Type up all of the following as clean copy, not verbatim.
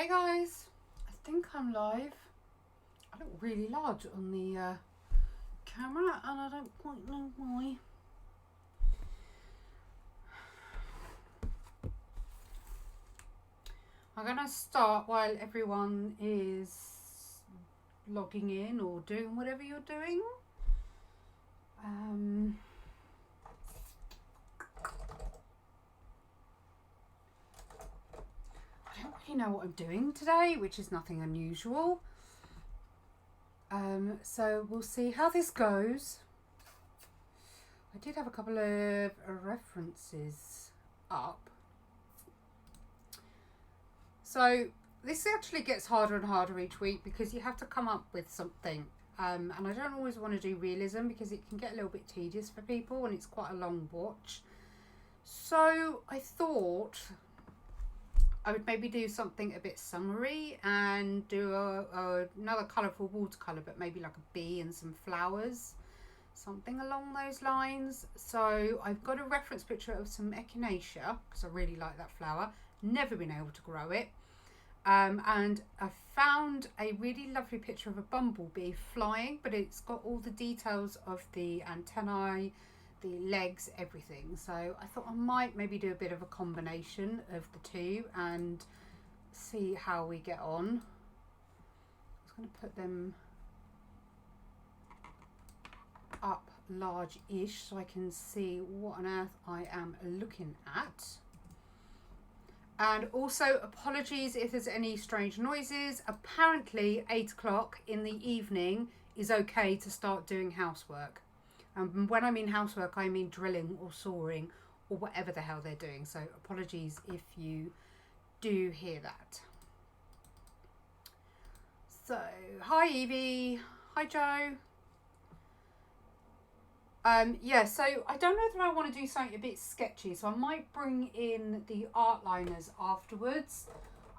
Hey guys, I think I'm live. I look really large on the camera and I don't quite know why. I'm going to start while everyone is logging in or doing whatever you're doing. I don't really know what I'm doing today, which is nothing unusual. So we'll see how this goes. I did have a couple of references up. So this actually gets harder and harder each week because you have to come up with something. And I don't always want to do realism because it can get a little bit tedious for people and it's quite a long watch. So I thought I would maybe do something a bit summery and do another colourful watercolour, but maybe like a bee and some flowers, something along those lines. So I've got a reference picture of some echinacea because I really like that flower. Never been able to grow it. And I found a really lovely picture of a bumblebee flying, but it's got all the details of the antennae, the legs, everything. So I thought I might maybe do a bit of a combination of the two and see how we get on. I was going to put them up large-ish so I can see what on earth I am looking at. And also apologies if there's any strange noises. Apparently 8 o'clock in the evening is okay to start doing housework. When I mean housework, I mean drilling or sawing or whatever the hell they're doing. So apologies if you do hear that. So, hi Evie. Hi Joe. Yeah, so I don't know if I want to do something a bit sketchy. So I might bring in the art liners afterwards.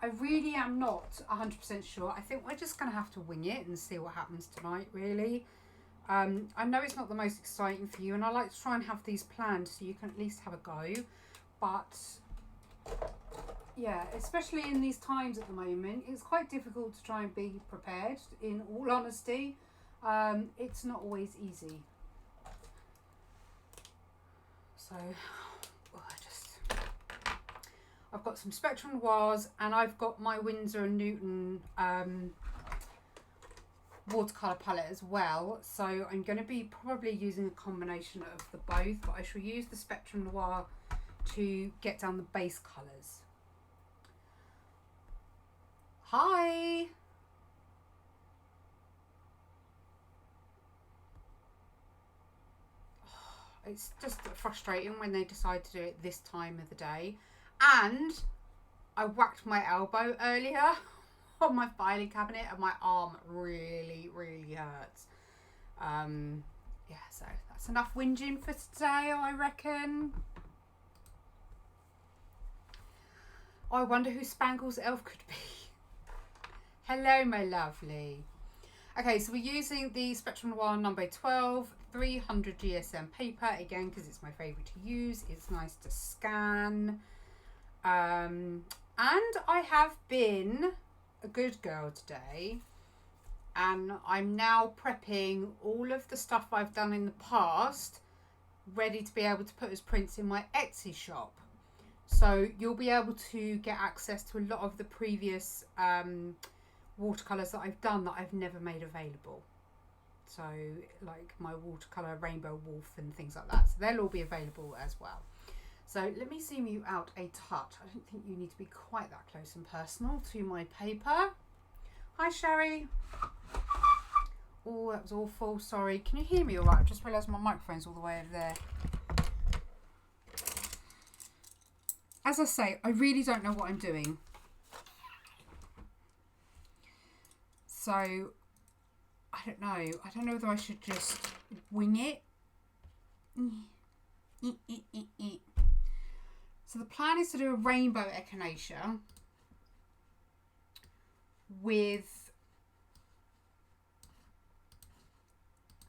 I really am not 100% sure. I think we're just going to have to wing it and see what happens tonight, really. I know it's not the most exciting for you, and I like to try and have these planned so you can at least have a go. But yeah, especially in these times at the moment, it's quite difficult to try and be prepared, in all honesty. It's not always easy. So I've got some Spectrum Noirs and I've got my Winsor & Newton watercolour palette as well, so I'm going to be probably using a combination of the both, but I shall use the Spectrum Noir to get down the base colours. Hi! It's just frustrating when they decide to do it this time of the day, and I whacked my elbow earlier on my filing cabinet and my arm really hurts. Yeah, so that's enough whinging for today, I reckon. I wonder who Spangle's elf could be. Hello, my lovely. Okay, so we're using the Spectrum Noir number 12, 300 GSM paper, again, because it's my favourite to use. It's nice to scan. And I have been a good girl today, and I'm now prepping all of the stuff I've done in the past ready to be able to put as prints in my Etsy shop. So you'll be able to get access to a lot of the previous watercolours that I've done that I've never made available. So like my watercolour rainbow wolf and things like that. So they'll all be available as well. So let me zoom you out a touch. I don't think you need to be quite that close and personal to my paper. Hi Sherry. Oh, that was awful. Sorry. Can you hear me all right? I've just realised my microphone's all the way over there. As I say, I really don't know what I'm doing. So, I don't know. I don't know whether I should just wing it. So the plan is to do a rainbow echinacea with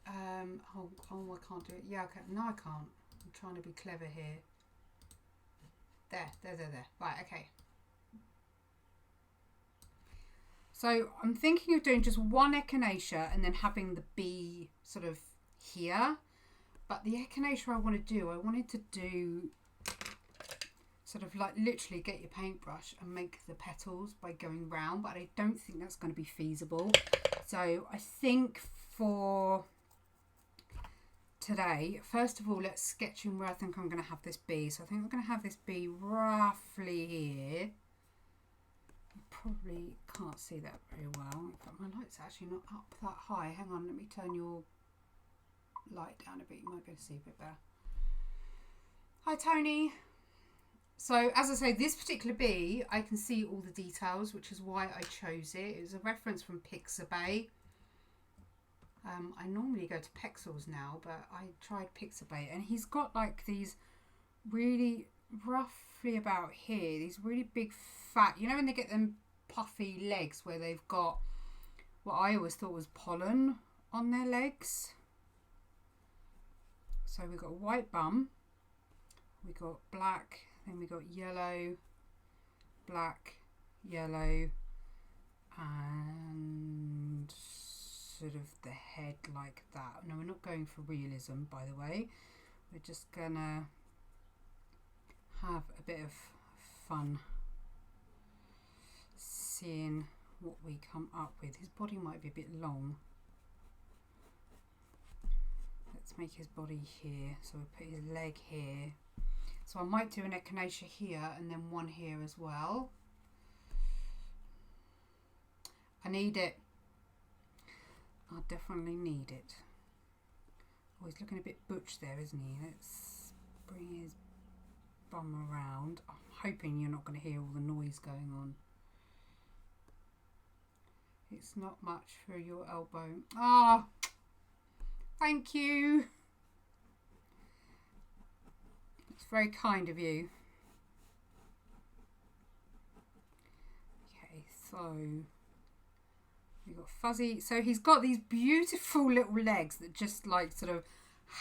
oh, I can't do it. Yeah, okay. No, I can't. I'm trying to be clever here. There. Right, okay. So I'm thinking of doing just one echinacea and then having the bee sort of here. But the echinacea I wanted to do sort of like literally get your paintbrush and make the petals by going round, but I don't think that's going to be feasible. So I think for today, first of all, let's sketch in where I think I'm going to have this bee. So I think I'm going to have this bee roughly here. You probably can't see that very well. In fact, my light's actually not up that high. Hang on, let me turn your light down a bit. You might be able to see a bit better. Hi, Tony. So, as I say, this particular bee, I can see all the details, which is why I chose it. It was a reference from Pixabay. I normally go to Pexels now, but I tried Pixabay. And he's got like these really, roughly about here, these really big fat, you know when they get them puffy legs where they've got what I always thought was pollen on their legs. So we've got a white bum, we've got black, then we've got yellow, black, yellow, and sort of the head like that. No, we're not going for realism, by the way. We're just gonna have a bit of fun seeing what we come up with. His body might be a bit long. Let's make his body here. So we'll put his leg here. So I might do an echinacea here and then one here as well. I need it. I definitely need it. Oh, he's looking a bit butch there, isn't he? Let's bring his bum around. I'm hoping you're not going to hear all the noise going on. It's not much for your elbow. Ah, oh, thank you. It's very kind of you. Okay, so we've got Fuzzy. So he's got these beautiful little legs that just like sort of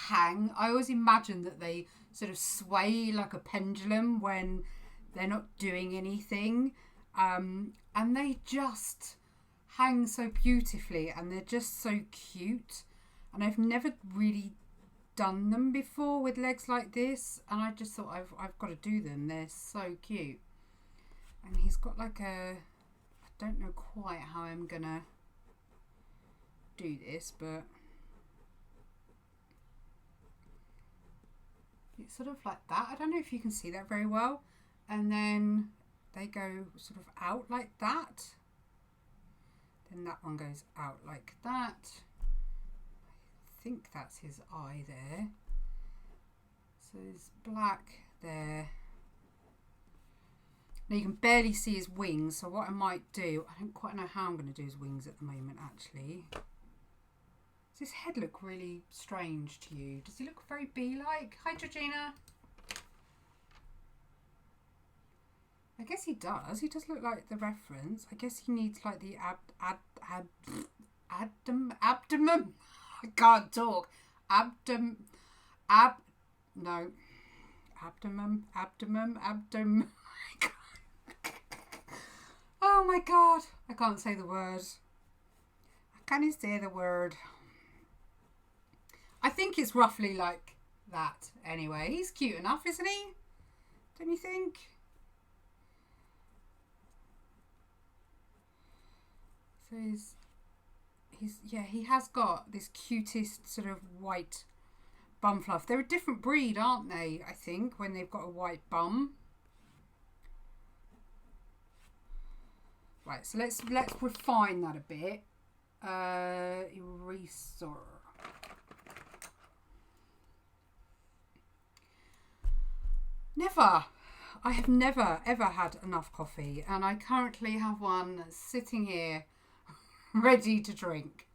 hang. I always imagine that they sort of sway like a pendulum when they're not doing anything. And they just hang so beautifully and they're just so cute. And I've never really done them before with legs like this. And I just thought I've got to do them. They're so cute. And he's got like a... I don't know quite how I'm going to do this, but it's sort of like that. I don't know if you can see that very well. And then they go sort of out like that. Then that one goes out like that. I think that's his eye there. So there's black there. Now you can barely see his wings, so what I might do, I don't quite know how I'm going to do his wings at the moment actually. Does his head look really strange to you? Does he look very bee-like? Hi Georgina. I guess he does. He does look like the reference. I guess he needs like the abdomen. I can't talk. Abdomen. Oh my god. I can't say the word. I can't say the word. I think it's roughly like that anyway. He's cute enough, isn't he? Don't you think? So he has got this cutest sort of white bum fluff. They're a different breed, aren't they? I think when they've got a white bum. Right, so let's refine that a bit. Eraser. I have never ever had enough coffee, and I currently have one sitting here ready to drink.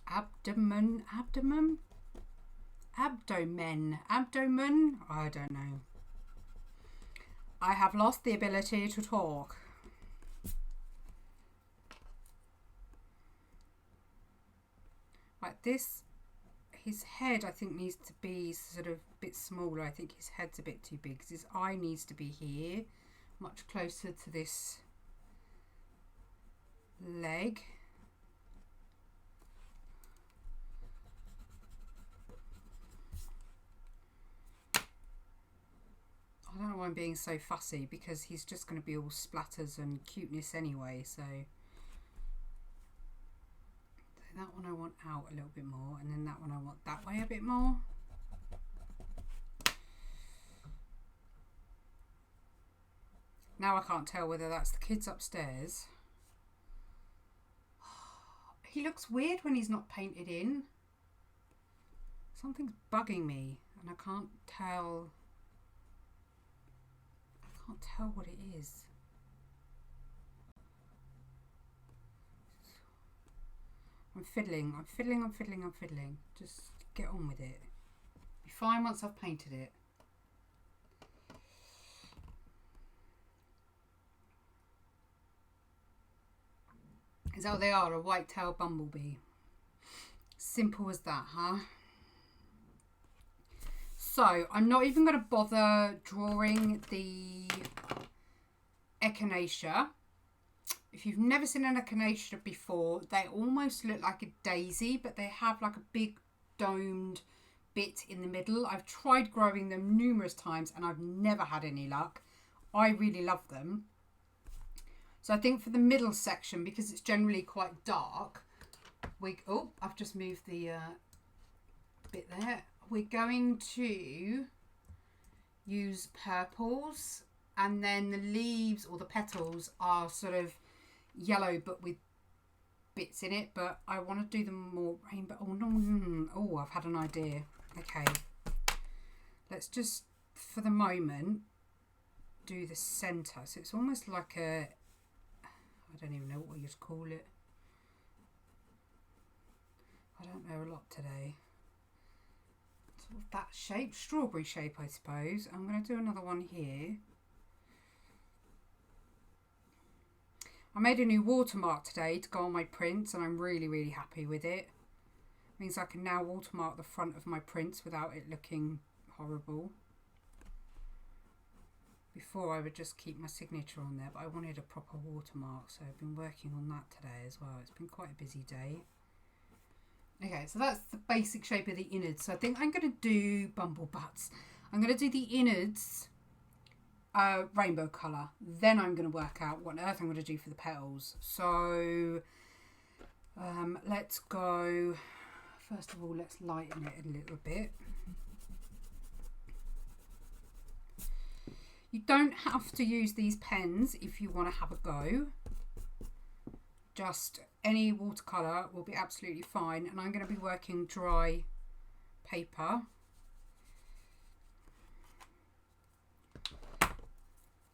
Abdomen. I don't know. I have lost the ability to talk. Like this, his head I think needs to be sort of a bit smaller. I think his head's a bit too big because his eye needs to be here, much closer to this leg. I don't know why I'm being so fussy, because he's just going to be all splatters and cuteness anyway, so that one I want out a little bit more, and then that one I want that way a bit more. Now I can't tell whether that's the kids upstairs. He looks weird when he's not painted in. Something's bugging me and I can't tell. I can't tell what it is. I'm fiddling. Just get on with it. Be fine once I've painted it. Is that what they are? A white-tailed bumblebee. Simple as that, huh? So, I'm not even going to bother drawing the echinacea. If you've never seen an echinacea before, they almost look like a daisy, but they have like a big domed bit in the middle. I've tried growing them numerous times and I've never had any luck. I really love them. So I think for the middle section, because it's generally quite dark, I've just moved the bit there. We're going to use purples, and then the leaves or the petals are sort of yellow but with bits in it, but I want to do them more rainbow. Oh no, oh, I've had an idea. Okay, let's just for the moment do the center, so it's almost like a, I don't even know what you'd call it. I don't know a lot today. Sort of that shape, strawberry shape, I suppose. I'm going to do another one here. I made a new watermark today to go on my prints, and I'm really happy with it. It means I can now watermark the front of my prints without it looking horrible. Before I would just keep my signature on there, but I wanted a proper watermark, so I've been working on that today as well. It's been quite a busy day. Okay, so that's the basic shape of the innards. So I think I'm going to do bumble butts. I'm going to do the innards rainbow colour. Then I'm going to work out what on earth I'm going to do for the petals. So let's go. First of all, let's lighten it a little bit. You don't have to use these pens if you want to have a go. Just any watercolour will be absolutely fine, and I'm going to be working dry paper.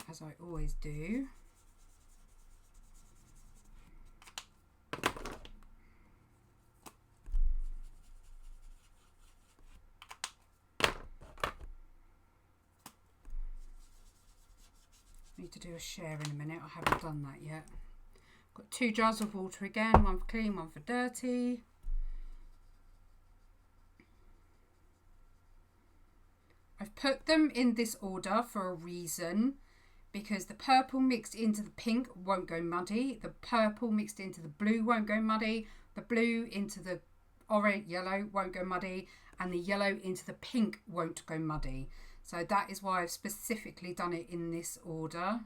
As I always do. Need to do a share in a minute. I haven't done that yet. Got 2 jars of water again, one for clean, one for dirty. I've put them in this order for a reason, because the purple mixed into the pink won't go muddy, the purple mixed into the blue won't go muddy, the blue into the orange yellow won't go muddy, and the yellow into the pink won't go muddy. So that is why I've specifically done it in this order.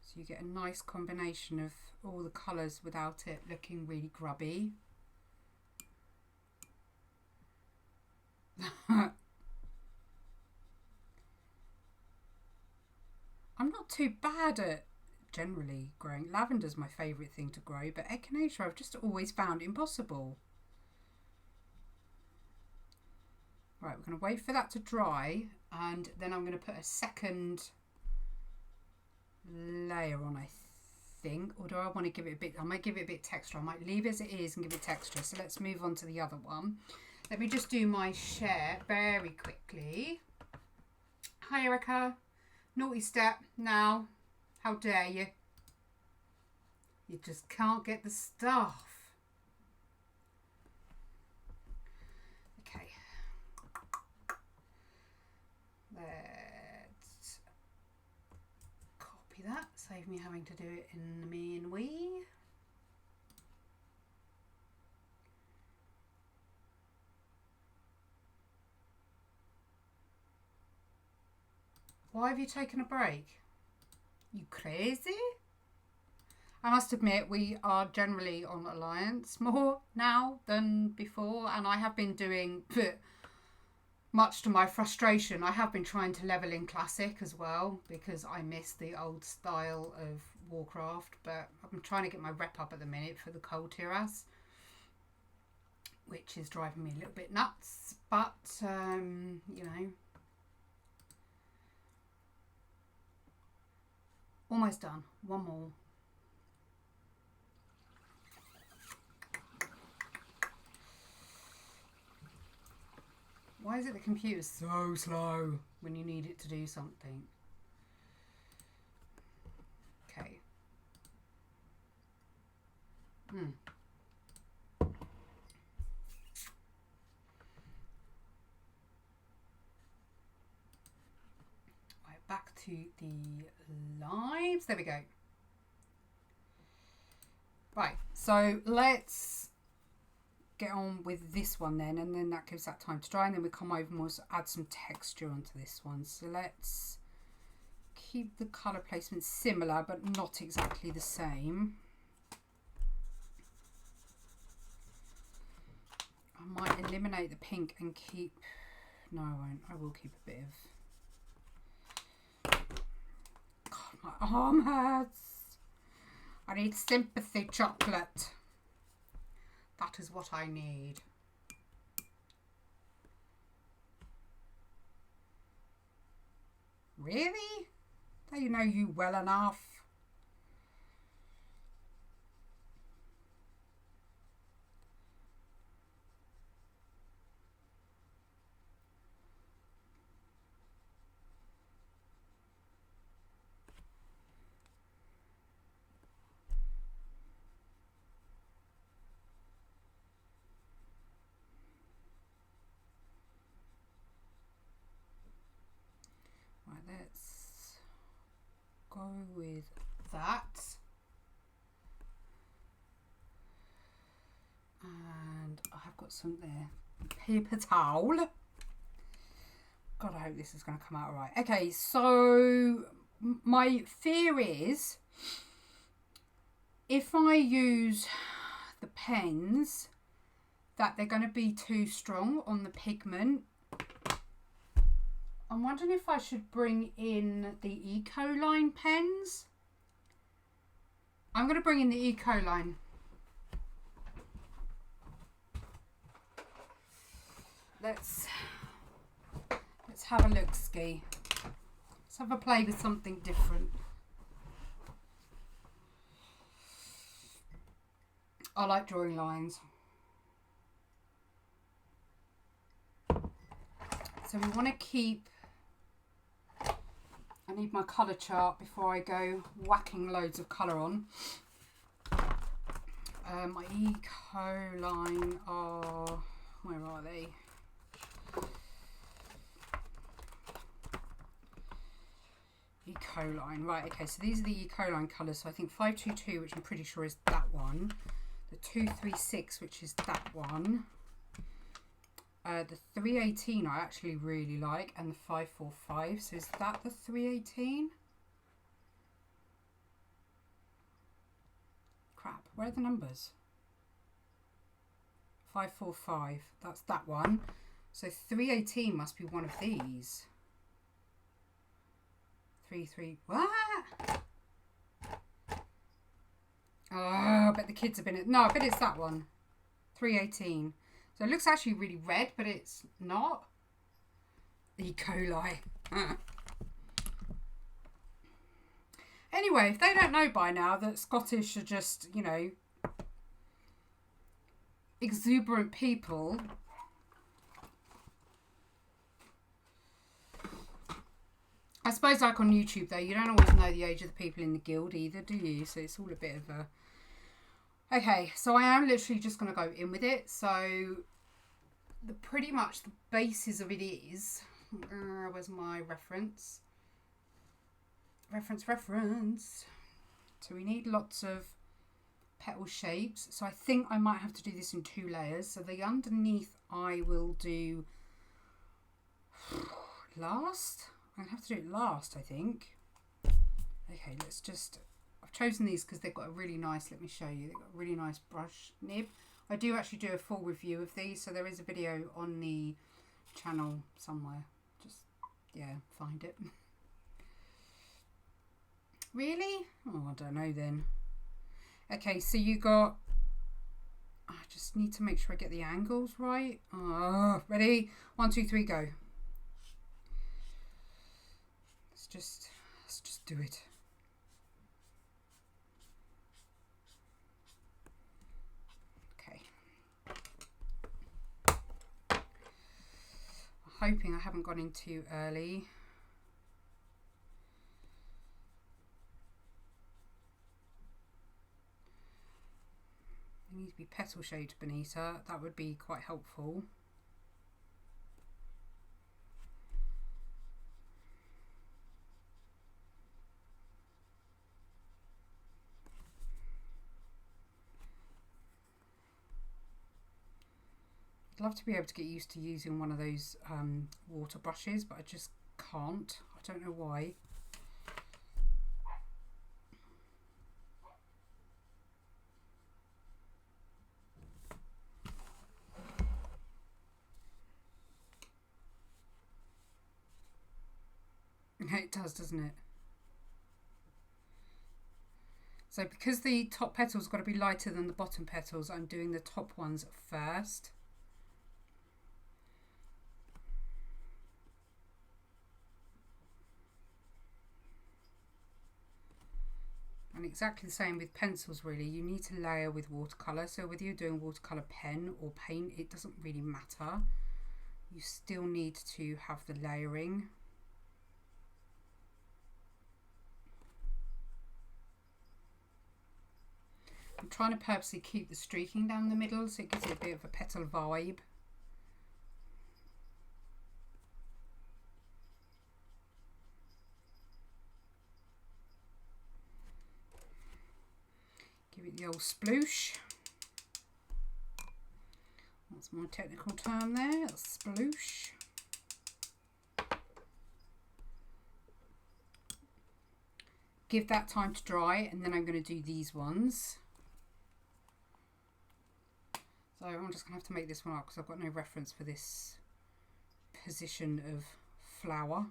So you get a nice combination of all the colours without it looking really grubby. I'm not too bad at generally growing. Lavender's my favourite thing to grow, but echinacea I've just always found impossible. Right, we're going to wait for that to dry, and then I'm going to put a second layer on, I think. Or do I want to give it a bit, I might give it a bit texture. I might leave it as it is and give it texture. So let's move on to the other one. Let me just do my share very quickly. Hi Erica. Naughty step now. How dare you? You just can't get the stuff. you that. Save me having to do it in the me and we. Why have you taken a break? You crazy? I must admit, we are generally on Alliance more now than before, and I have been doing, much to my frustration, I have been trying to level in Classic as well, because I miss the old style of Warcraft, but I'm trying to get my rep up at the minute for the Cold Tiras, which is driving me a little bit nuts, but, you know. Almost done. One more. Why is it the computer's so slow when you need it to do something? Okay. Right, back to the lives. There we go. Right, so let's get on with this one then, and then that gives that time to dry, and then we come over and we'll add some texture onto this one. So let's keep the colour placement similar but not exactly the same. I might eliminate the pink and keep, no I won't, I will keep a bit of, God my arm hurts. I need sympathy chocolate. That is what I need. Really? They know you well enough. Let's go with that. And I have got some there. Paper towel. God, I hope this is going to come out right. Okay, so my fear is if I use the pens that they're going to be too strong on the pigment. I'm wondering if I should bring in the Ecoline pens. I'm going to bring in the Ecoline. Let's have a look, ski. Let's have a play with something different. I like drawing lines. So we want to keep, I need my colour chart before I go whacking loads of colour on. My Ecoline are, where are they? Ecoline, right, okay, so these are the Ecoline colours. So I think 522, which I'm pretty sure is that one. The 236, which is that one. The 318 I actually really like, and the 545. So is that the 318? Crap, where are the numbers? 545, that's that one. So 318 must be one of these. 33, what? Oh, I bet the kids have been, no, I bet it's that one. 318. So it looks actually really red, but it's not. Ecoline. Anyway, if they don't know by now that Scottish are just, you know, exuberant people. I suppose like on YouTube though, you don't always know the age of the people in the guild either, do you? So it's all a bit of a... Okay, so I am literally just going to go in with it. So pretty much the basis of it is, where's my reference? Reference. So we need lots of petal shapes. So I think I might have to do this in 2 layers. So the underneath I will do last. I'm going to have to do it last, I think. Okay, let's just... I've chosen these because they've got a really nice... Let me show you. They've got a really nice brush nib. I do actually do a full review of these. So there is a video on the channel somewhere. Just, yeah, find it. Really? Oh, I don't know then. Okay, so you got... I just need to make sure I get the angles right. Oh, ready? 1, 2, 3, go. Let's just do it. Okay. I'm hoping I haven't gone in too early. They need to be petal shaped, Bonnita. That would be quite helpful. I'd love to be able to get used to using one of those water brushes, but I just can't. I don't know why. It does, doesn't it? So because the top petal's got to be lighter than the bottom petals, I'm doing the top ones first. And exactly the same with pencils really. You need to layer with watercolour. So whether you're doing watercolour pen or paint, it doesn't really matter. You still need to have the layering. I'm trying to purposely keep the streaking down the middle so it gives it a bit of a petal vibe. Give it the old sploosh. That's my technical term there, sploosh. Give that time to dry, and then I'm going to do these ones. So I'm just going to have to make this one up because I've got no reference for this position of flower.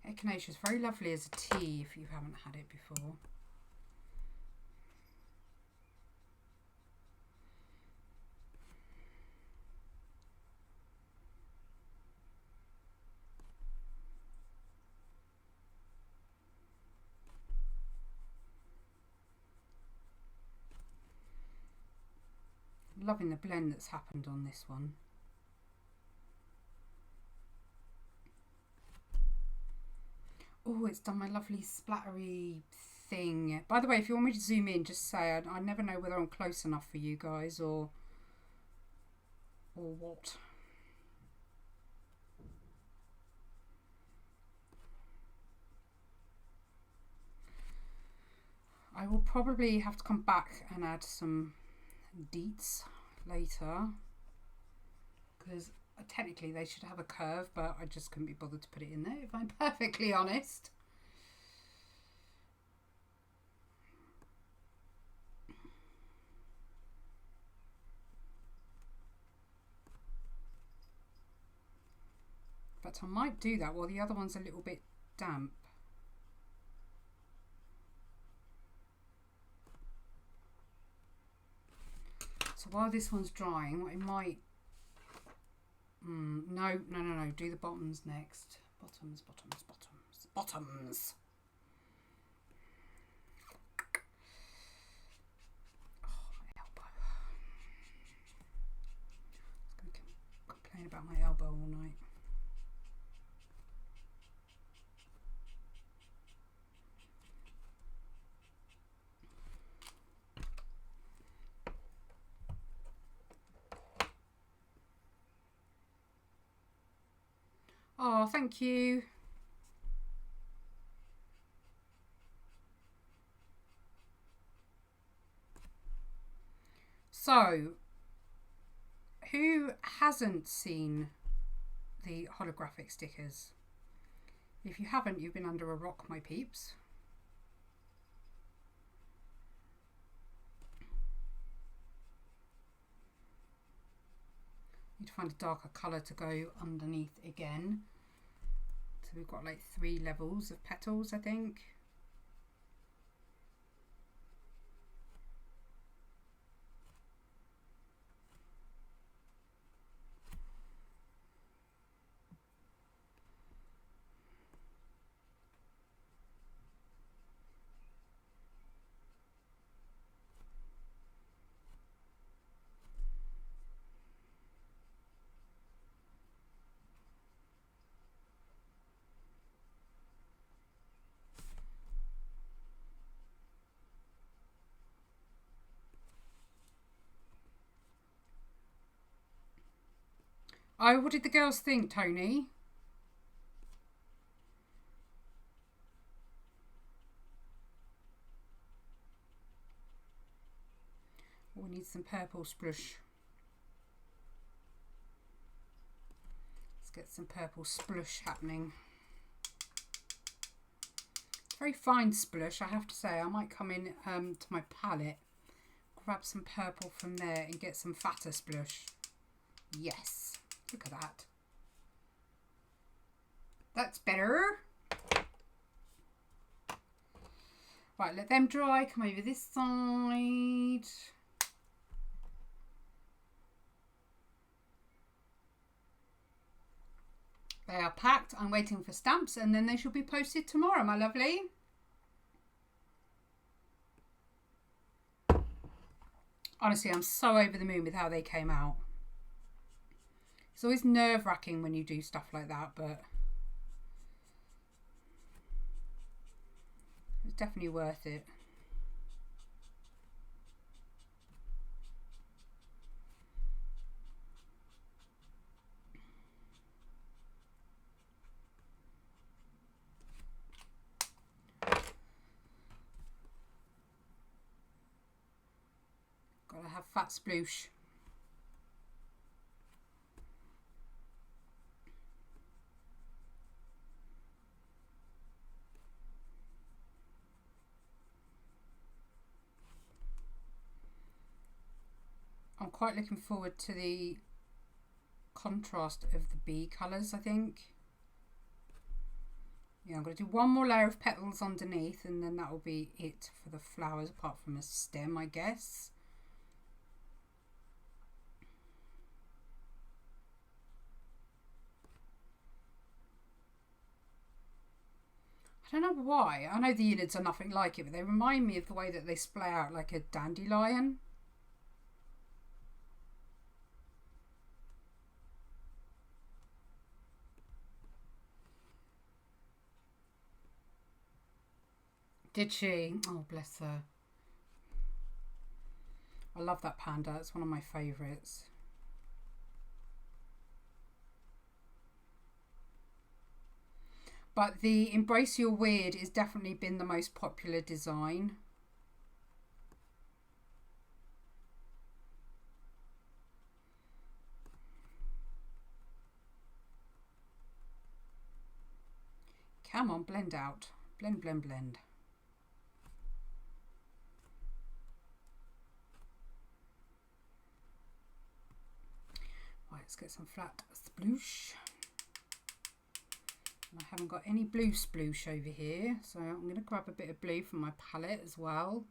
Echinacea is very lovely as a tea if you haven't had it before. Loving the blend that's happened on this one. Oh, it's done my lovely splattery thing. By the way, if you want me to zoom in, just say. I never know whether I'm close enough for you guys or what. I will probably have to come back and add some deets later because technically they should have a curve, but I just couldn't be bothered to put it in there if I'm perfectly honest. But I might do that while the other one's a little bit damp. So while this one's drying, what I might... No. Do the bottoms next. Bottoms. Oh, my elbow. I was going to complain about my elbow all night. Oh, thank you. So, who hasn't seen the holographic stickers? If you haven't, you've been under a rock, my peeps. Need to find a darker colour to go underneath again. So we've got like 3 levels of petals, I think. Oh, what did the girls think, Tony? We need some purple splush. Let's get some purple splush happening. Very fine splush, I have to say. I might come in to my palette, grab some purple from there and get some fatter splush. Yes, look at that. That's better. Right, let them dry. Come over this side. They are packed. I'm waiting for stamps and then they shall be posted tomorrow, my lovely. Honestly, I'm so over the moon with how they came out. It's always nerve-wracking when you do stuff like that, but it's definitely worth it. Gotta have fat sploosh. I'm quite looking forward to the contrast of the bee colours, I think. Yeah, I'm going to do one more layer of petals underneath and then that will be it for the flowers, apart from a stem, I guess. I don't know why. I know the Eneids are nothing like it, but they remind me of the way that they splay out like a dandelion. Did she? Oh, bless her. I love that panda. It's one of my favourites. But the Embrace Your Weird has definitely been the most popular design. Come on, blend out. Blend, blend, blend. Right, let's get some flat sploosh. I haven't got any blue sploosh over here, so I'm going to grab a bit of blue from my palette as well.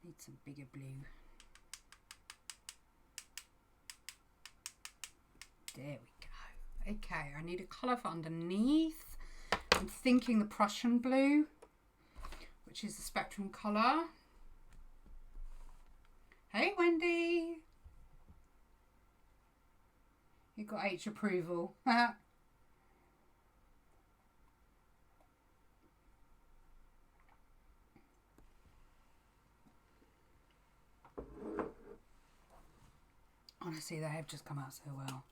Need some bigger blue. There we go. Okay, I need a colour for underneath. I'm thinking the Prussian blue, which is the Spectrum colour. Hey Wendy, you got H approval. Honestly, they have just come out so well.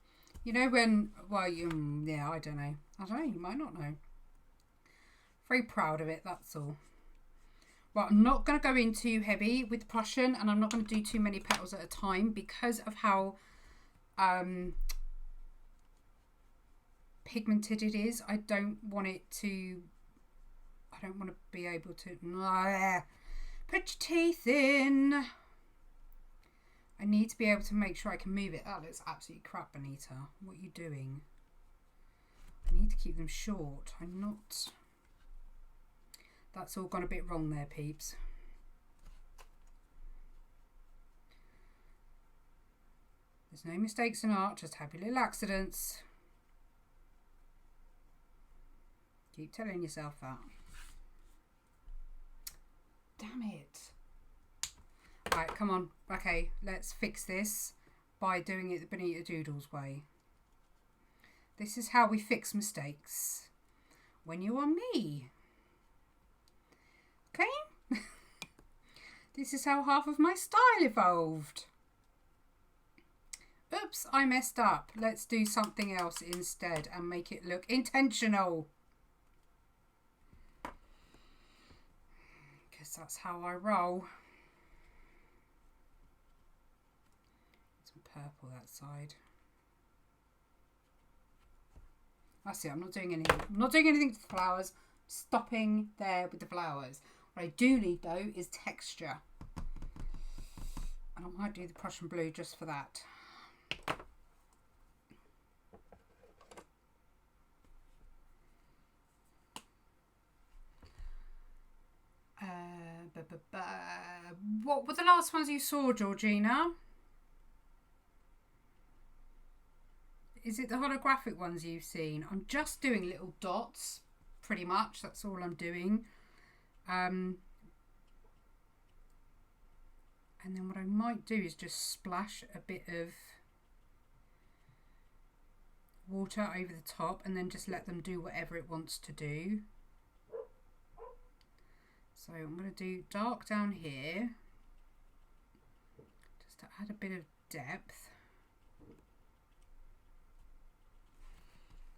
You know when, well, yeah, I don't know. You might not know. Very proud of it, that's all. Right, I'm not going to go in too heavy with Prussian, and I'm not going to do too many petals at a time because of how pigmented it is. I don't want to be able to put your teeth in. I need to be able to make sure I can move it. That looks absolutely crap, Bonnita. What are you doing? I need to keep them short. I'm not... That's all gone a bit wrong there, peeps. There's no mistakes in art, just happy little accidents. Keep telling yourself that. Damn it. Right, come on. Okay, let's fix this by doing it the Bonnita Doodles way. This is how we fix mistakes. When you are me. Okay? This is how half of my style evolved. Oops, I messed up. Let's do something else instead and make it look intentional. Because that's how I roll. Some purple that side. That's it, I'm not doing anything. I'm not doing anything to the flowers. Stopping there with the flowers. What I do need though is texture. And I might do the Prussian blue just for that. What were the last ones you saw, Georgina? Is it the holographic ones you've seen? I'm just doing little dots, pretty much. That's all I'm doing. And then what I might do is just splash a bit of water over the top and then just let them do whatever it wants to do. So I'm going to do dark down here, just to add a bit of depth.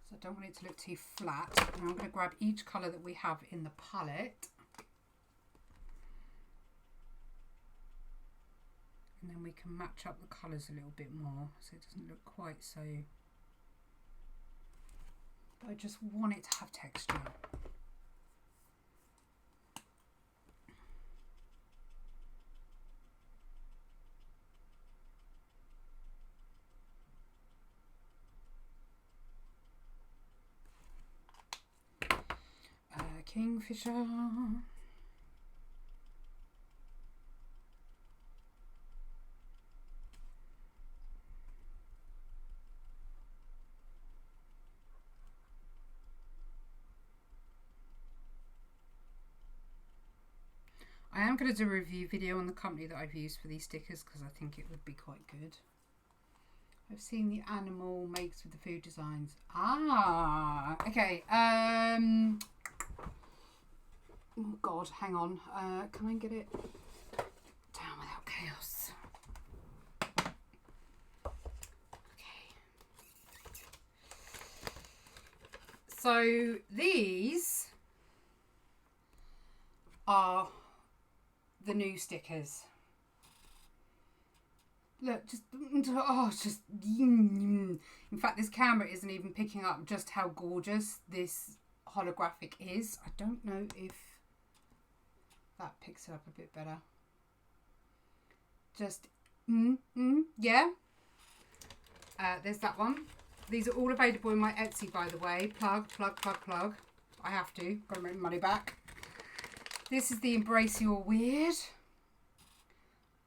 So I don't want it to look too flat. And I'm going to grab each colour that we have in the palette. And then we can match up the colours a little bit more so it doesn't look quite so... But I just want it to have texture. Kingfisher. I am going to do a review video on the company that I've used for these stickers because I think it would be quite good. I've seen the animal makes with the food designs. Ah, okay. Oh God, hang on. Can I get it down without chaos? Okay. So these are the new stickers. Look, just, oh, it's just, in fact, this camera isn't even picking up just how gorgeous this holographic is. I don't know if that picks it up a bit better. Just, yeah. There's that one. These are all available in my Etsy, by the way. Plug, plug, plug, plug. I have to. Got to make my money back. This is the Embrace Your Weird.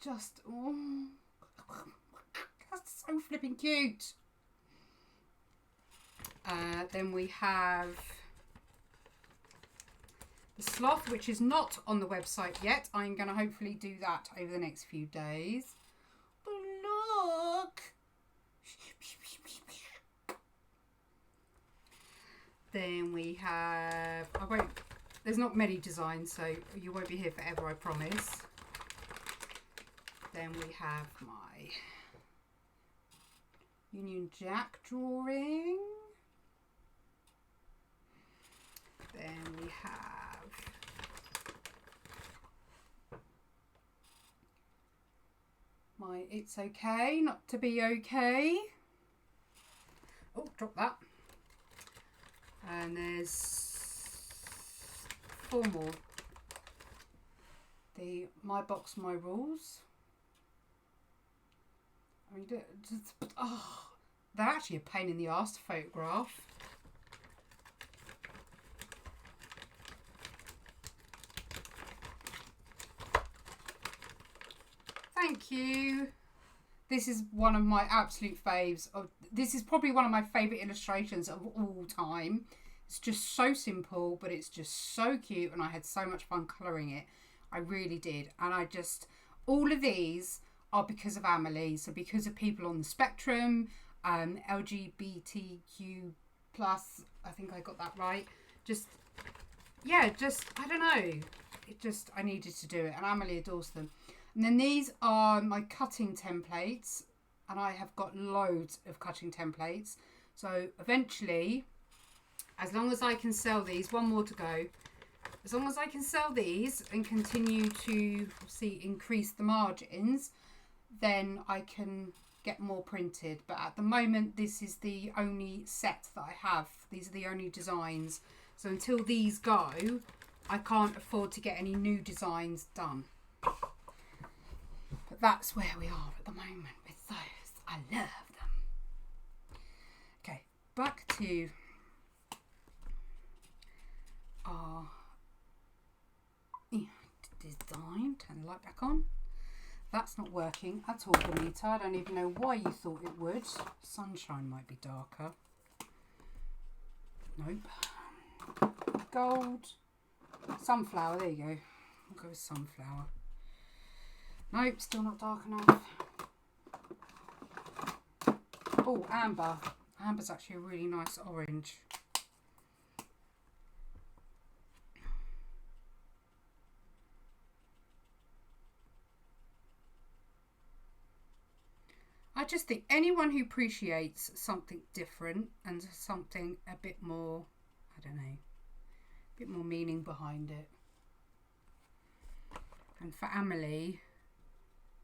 Just, oh, that's so flipping cute. Then we have the sloth, which is not on the website yet. I'm going to hopefully do that over the next few days. But look. Then we have, there's not many designs, so you won't be here forever, I promise. Then we have my Union Jack drawing. Then we have my It's Okay Not to Be Okay. Oh, drop that. And there's 4 more. The My Box, My Rules. I mean, oh, they're actually a pain in the arse to photograph. Thank you. This is one of my absolute faves. This is probably one of my favourite illustrations of all time. It's just so simple, but it's just so cute, and I had so much fun colouring it. I really did. And all of these are because of Amelie. So because of people on the spectrum, LGBTQ+, I think I got that right. I don't know. I needed to do it, and Amelie adores them. And then these are my cutting templates, and I have got loads of cutting templates. So eventually, as long as I can sell these, one more to go, as long as I can sell these and continue to increase the margins, then I can get more printed. But at the moment, this is the only set that I have. These are the only designs. So until these go, I can't afford to get any new designs done. But that's where we are at the moment with those. I love them. Okay, back to our design. Turn the light back on. That's not working at all, Bonnita. I don't even know why you thought it would. Sunshine might be darker. Nope. Gold. Sunflower, there you go. I'll go with sunflower. Nope, still not dark enough. Oh, amber. Amber's actually a really nice orange. I just think anyone who appreciates something different and something a bit more, I don't know, a bit more meaning behind it. And for Amelie,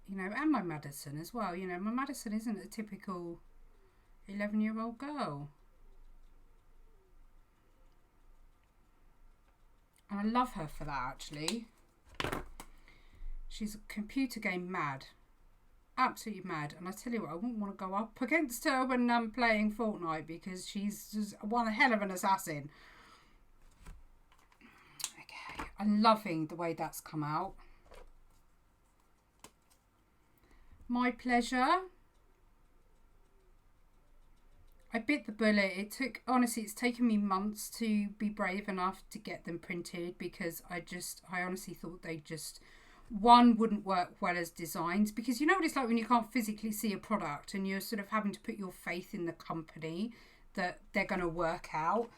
you know, and my Madison as well, you know, my Madison isn't a typical 11-year-old girl. And I love her for that, actually. She's a computer game mad. Absolutely mad. And I tell you what, I wouldn't want to go up against her when I'm playing Fortnite, because she's just one hell of an assassin. Okay, I'm loving the way that's come out. My pleasure. I bit the bullet. Honestly, it's taken me months to be brave enough to get them printed, because I honestly thought they wouldn't work well as designs, because you know what it's like when you can't physically see a product and you're sort of having to put your faith in the company that they're going to work out.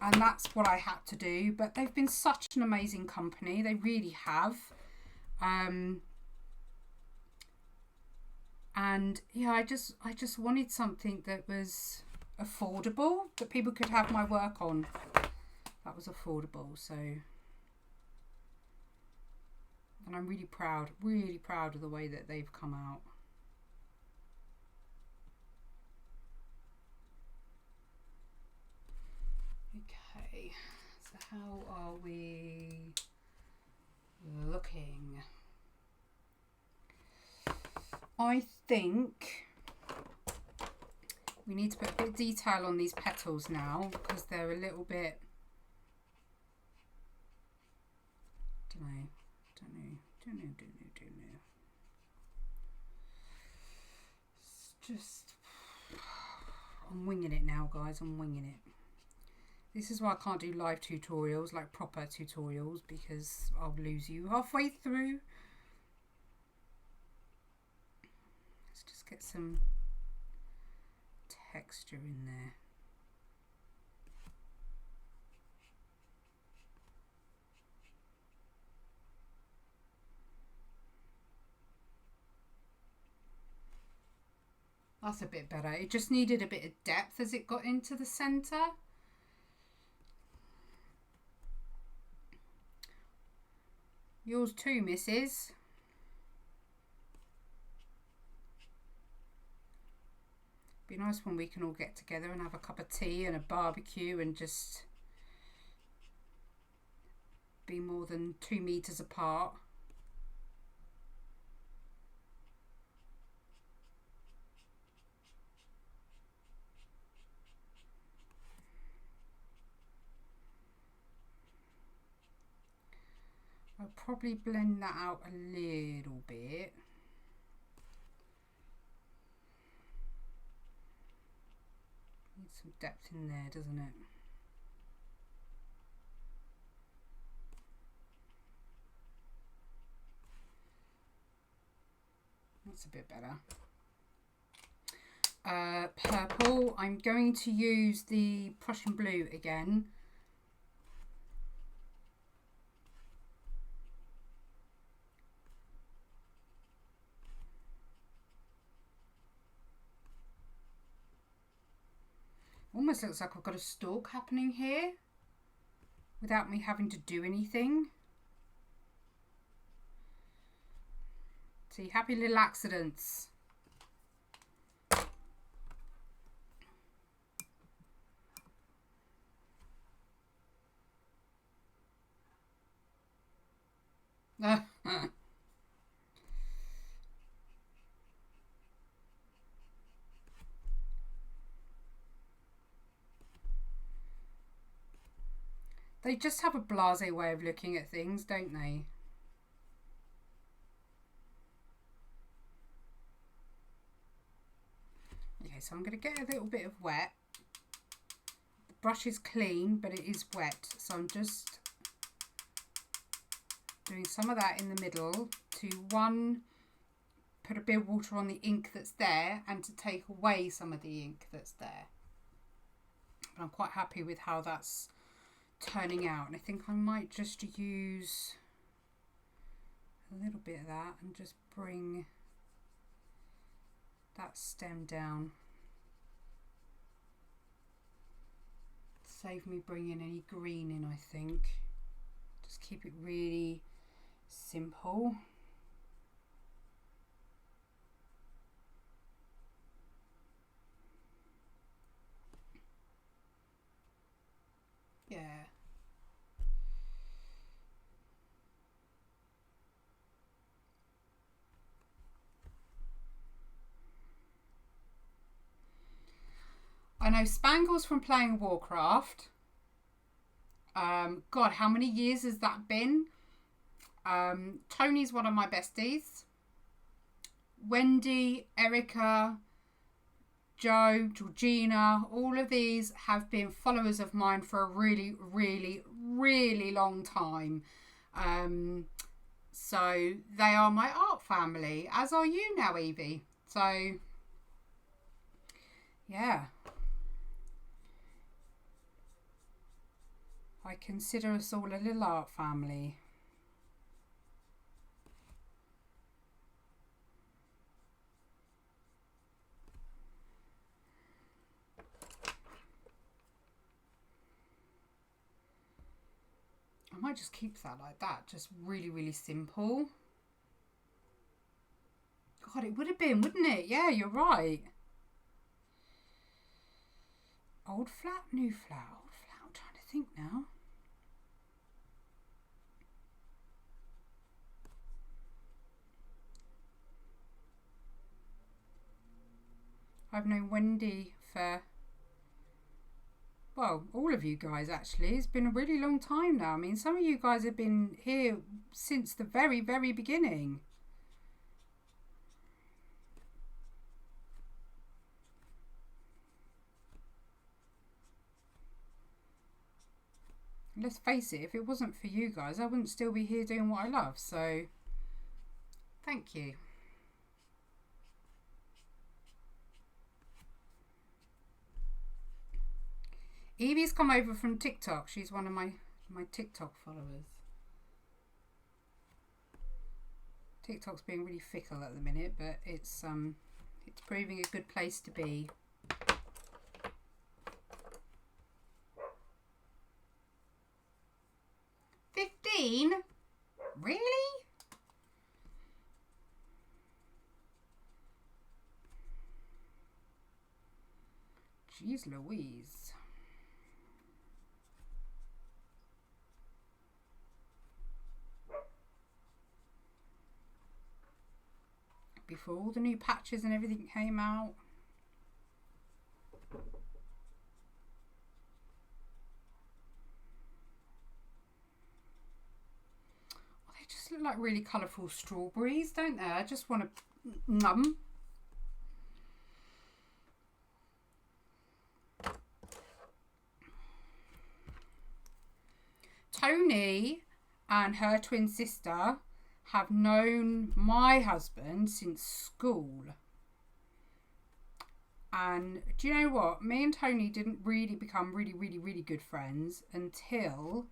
And that's what I had to do. But they've been such an amazing company. They really have. And yeah, I just wanted something that was affordable, that people could have my work on. That was affordable, so. And I'm really proud of the way that they've come out. Okay, so how are we looking? I think we need to put a bit of detail on these petals now, because they're a little bit, don't know. It's just, I'm winging it now, guys. I'm winging it. This is why I can't do live tutorials, like proper tutorials, because I'll lose you halfway through. Let's just get some texture in there. That's a bit better. It just needed a bit of depth as it got into the centre. Yours too, missus. Be nice when we can all get together and have a cup of tea and a barbecue and just be more than 2 meters apart. I'll probably blend that out a little bit. Needs some depth in there, doesn't it? That's a bit better. Purple, I'm going to use the Prussian blue again. Almost looks like I've got a stalk happening here without me having to do anything. See, happy little accidents. They just have a blasé way of looking at things, don't they? Okay, so I'm going to get a little bit of wet. The brush is clean, but it is wet. So I'm just doing some of that in the middle to, one, put a bit of water on the ink that's there and to take away some of the ink that's there. But I'm quite happy with how that's turning out, and I think I might just use a little bit of that and just bring that stem down. Save me bringing any green in, I think. Just keep it really simple. Yeah. I know Spangles from playing Warcraft. God, how many years has that been? Tony's one of my besties. Wendy, Erica, Joe, Georgina, all of these have been followers of mine for a really, really, really long time. So they are my art family, as are you now, Evie. So, yeah. I consider us all a little art family. I might just keep that like that, just really, really simple. God, it would have been, wouldn't it? Yeah, you're right. Old flat, new flat, old flat. I'm trying to think now. I've known Wendy for, well, all of you guys actually. It's been a really long time now. I mean, some of you guys have been here since the very, very beginning. Let's face it, if it wasn't for you guys, I wouldn't still be here doing what I love. So, thank you. Evie's come over from TikTok. She's one of my TikTok followers. TikTok's being really fickle at the minute, but it's It's proving a good place to be. $15? Really? Jeez Louise. Before all the new patches and everything came out. They just look like really colourful strawberries, don't they? I just want to num. Tony and her twin sister have known my husband since school. And do you know what? Me and Tony didn't really become really good friends until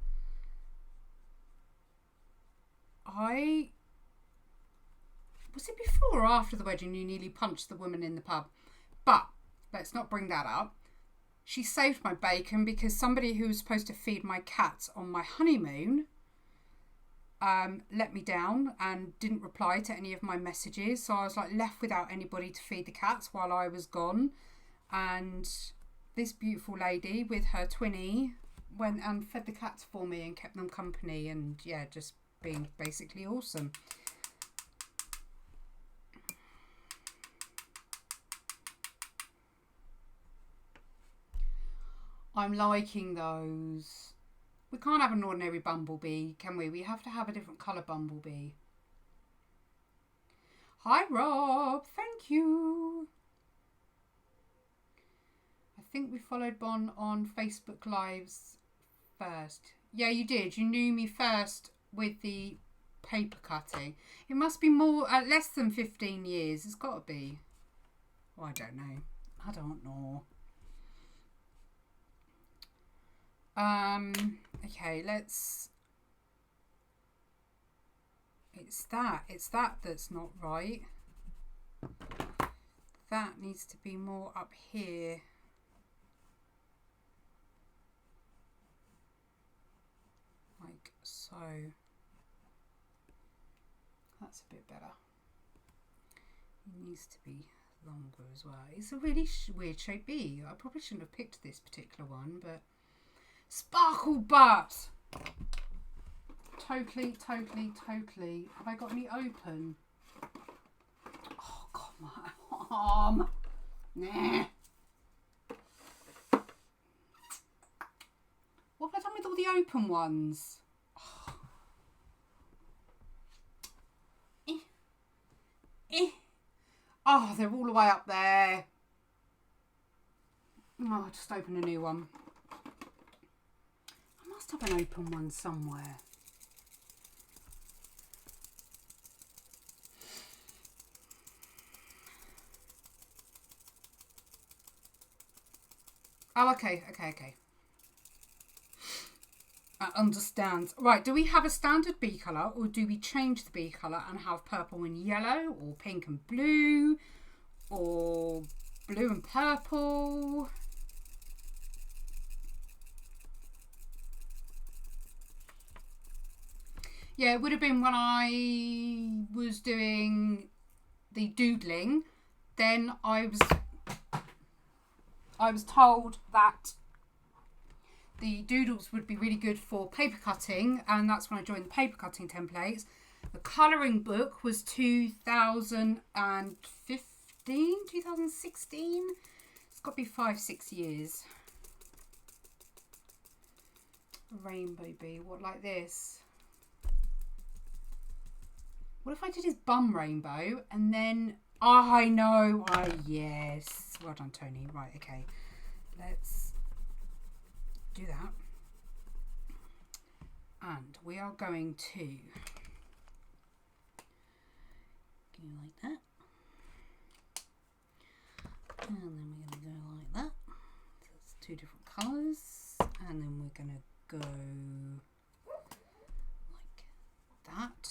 was it before or after the wedding you nearly punched the woman in the pub? But let's not bring that up. She saved my bacon because somebody who was supposed to feed my cats on my honeymoon let me down and didn't reply to any of my messages. So I was like left without anybody to feed the cats while I was gone. And this beautiful lady with her twinny went and fed the cats for me and kept them company. And yeah, just being basically awesome. I'm liking those. We can't have an ordinary bumblebee, can we? We have to have a different colour bumblebee. Hi, Rob. Thank you. I think we followed Bon on Facebook Lives first. Yeah, you did. You knew me first with the paper cutting. It must be more, less than 15 years. It's got to be. Oh, I don't know. I don't know. Okay, let's, it's that that's not right. That needs to be more up here. Like so. That's a bit better. It needs to be longer as well. It's a really weird shaped bee. I probably shouldn't have picked this particular one, but sparkle butt. Totally. Have I got any open? Oh, come on. Nah. What have I done with all the open ones? Oh, they're all the way up there. Oh, I'll just open a new one. I must have an open one somewhere. Oh, okay. I understand. Right, do we have a standard bee colour or do we change the bee colour and have purple and yellow or pink and blue or blue and purple? Yeah, it would have been when I was doing the doodling. Then I was told that the doodles would be really good for paper cutting, and that's when I joined the paper cutting templates. The colouring book was 2015, 2016. It's got to be 5-6 years. A rainbow bee, what, like this? What if I did his bum rainbow and then, oh, I know, yes. Well done, Tony. Right, okay. Let's do that. And we are going to go like that. And then we're going to go like that. So it's two different colours. And then we're going to go like that.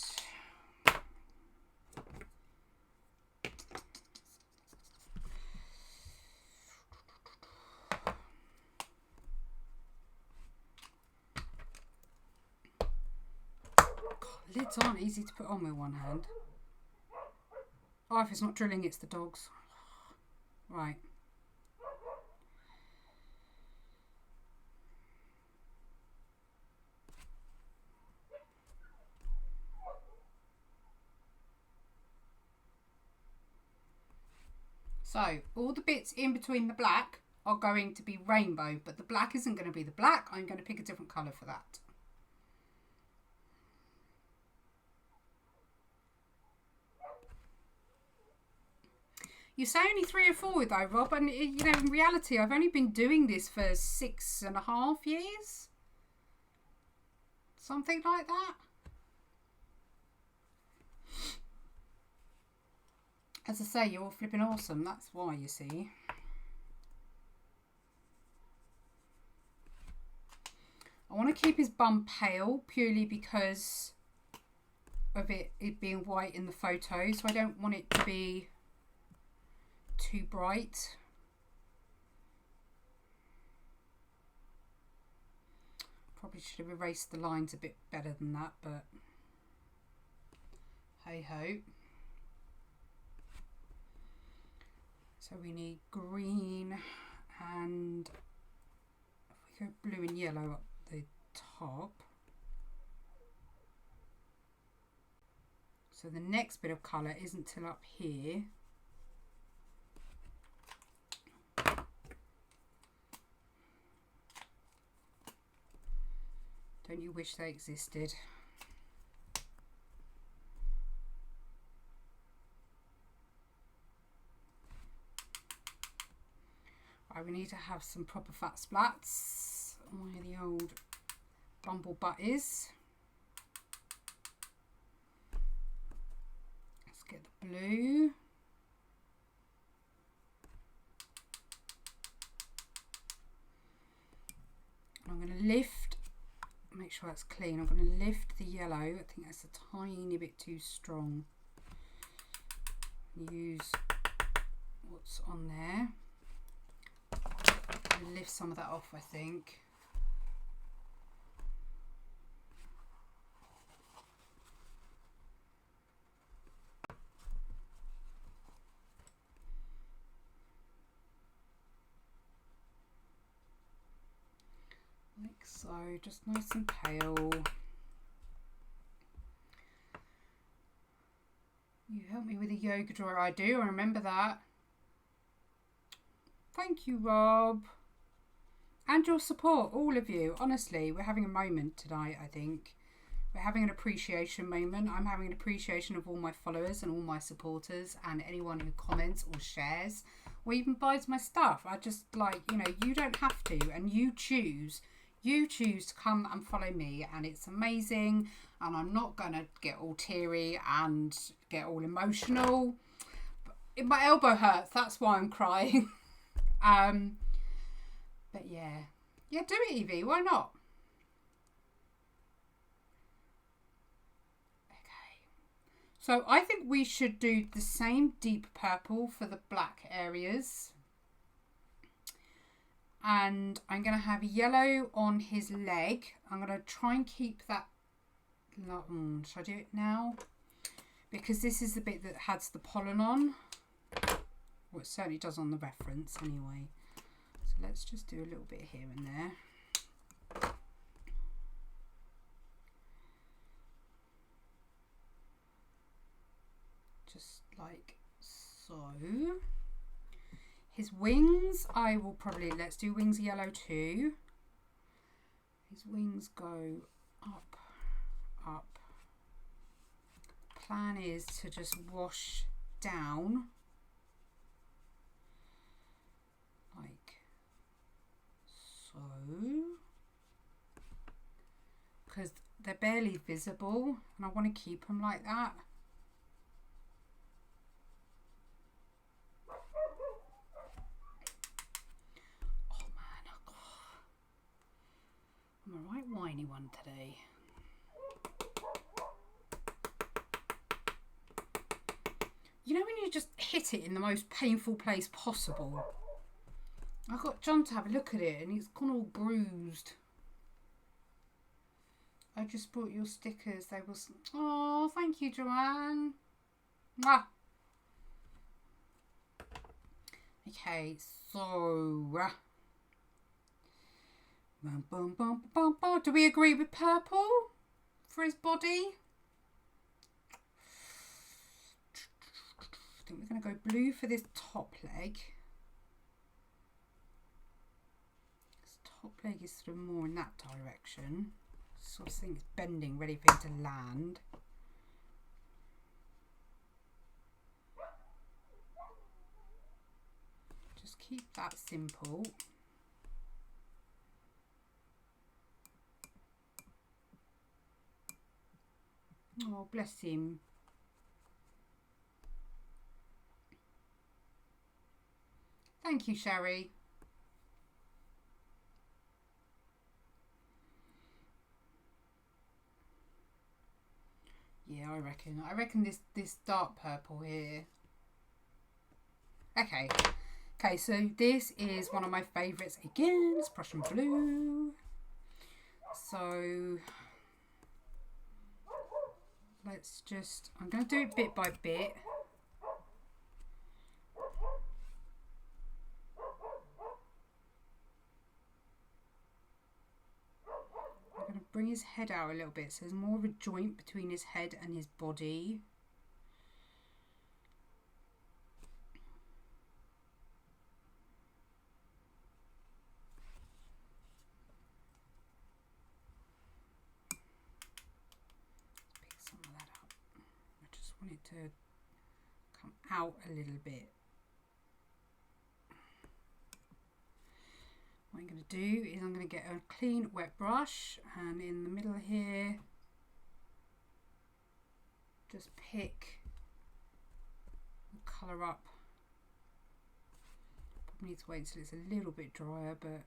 The lids aren't easy to put on with one hand. Oh, if it's not drilling, it's the dogs. Right. So all the bits in between the black are going to be rainbow, but the black isn't going to be the black. I'm going to pick a different colour for that. You say only 3 or 4 though, Rob, and you know, in reality, I've only been doing this for 6.5 years. Something like that. As I say, you're all flipping awesome. That's why, you see. I want to keep his bum pale purely because of it being white in the photo. So I don't want it to be too bright. Probably should have erased the lines a bit better than that, but hey ho. So we need green, and if we go blue and yellow up the top. So the next bit of colour isn't till up here. Don't you wish they existed? Right, we need to have some proper fat splats where the old Bumble butt is. Let's get the blue. I'm going to lift, make sure that's clean. I'm going to lift the yellow. I think that's a tiny bit too strong. Use what's on there. I'm going to lift some of that off, I think. Like so, just nice and pale. You help me with a yoga drawer. I do, I remember that. Thank you, Rob. And your support, all of you. Honestly, we're having a moment tonight, I think. We're having an appreciation moment. I'm having an appreciation of all my followers and all my supporters and anyone who comments or shares or even buys my stuff. I just like, you know, you don't have to, and you choose. You choose to come and follow me, and it's amazing, and I'm not going to get all teary and get all emotional. My elbow hurts, that's why I'm crying. But yeah, do it, Evie, why not? Okay, so I think we should do the same deep purple for the black areas. And I'm going to have yellow on his leg. I'm going to try and keep that. Should I do it now? Because this is the bit that has the pollen on. Well, it certainly does on the reference anyway. So let's just do a little bit here and there. Just like so. His wings, I will probably, let's do wings yellow too. His wings go up, up. Plan is to just wash down like so, because they're barely visible and I want to keep them like that. I'm a right whiny one today. You know when you just hit it in the most painful place possible? I got John to have a look at it and it's gone all bruised. I just brought your stickers. They was. Oh, thank you, Joanne. Mwah. Okay, so. Do we agree with purple for his body? I think we're going to go blue for this top leg. This top leg is sort of more in that direction. Sort of think it's bending, ready for him to land. Just keep that simple. Oh, bless him. Thank you, Sherry. Yeah, I reckon this dark purple here. Okay. Okay, so this is one of my favourites again. It's Prussian blue. So let's just, I'm going to do it bit by bit. I'm going to bring his head out a little bit so there's more of a joint between his head and his body. Pick some of that up. I just want it to come out a little bit. What I'm going to do is I'm going to get a clean wet brush and in the middle here just pick the colour up. Probably need to wait until it's a little bit drier, but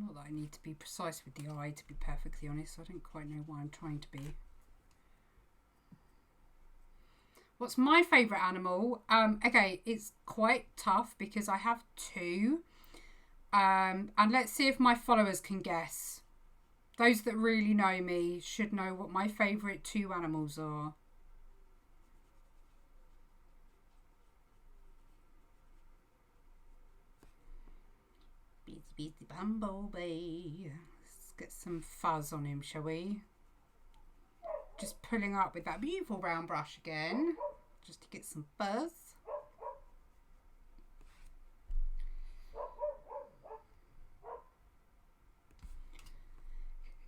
not that I need to be precise with the eye, to be perfectly honest. I don't quite know why I'm trying to be. What's my favourite animal? Okay, it's quite tough because I have two. And let's see if my followers can guess. Those that really know me should know what my favourite two animals are. Busy bumblebee. Let's get some fuzz on him, shall we? Just pulling up with that beautiful round brush again, just to get some fuzz.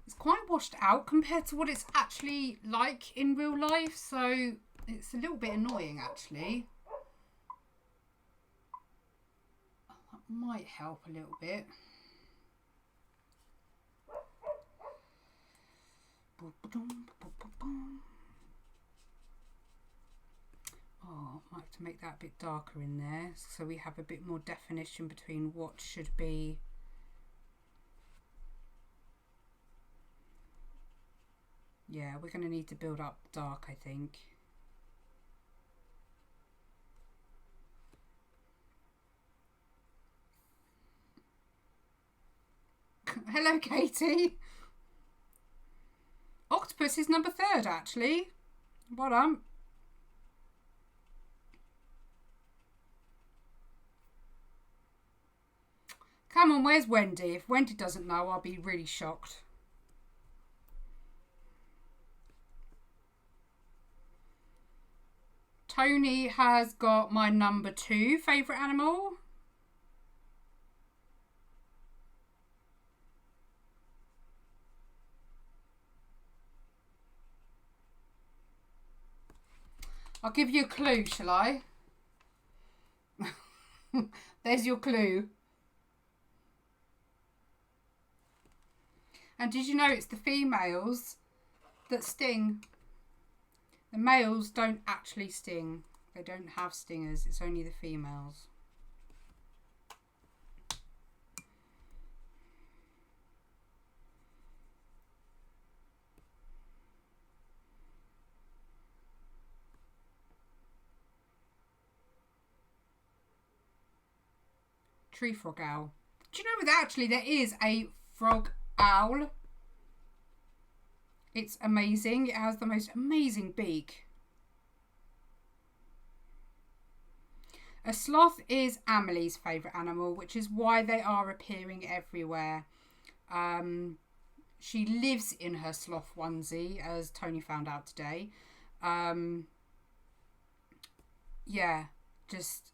It's quite washed out compared to what it's actually like in real life, so it's a little bit annoying actually. That might help a little bit. Oh, I might have to make that a bit darker in there so we have a bit more definition between what should be. Yeah, we're going to need to build up dark, I think. Hello, Katie. Octopus is number 3rd, actually. Well done. Come on, where's Wendy? If Wendy doesn't know, I'll be really shocked. Tony has got my number 2 favourite animal. I'll give you a clue, shall I? There's your clue. And did you know it's the females that sting? The males don't actually sting. They don't have stingers. It's only the females. Tree frog owl. Do you know that actually there is a frog owl? It's amazing. It has the most amazing beak. A sloth is Amelie's favourite animal, which is why they are appearing everywhere. She lives in her sloth onesie, as Tony found out today. Yeah, just...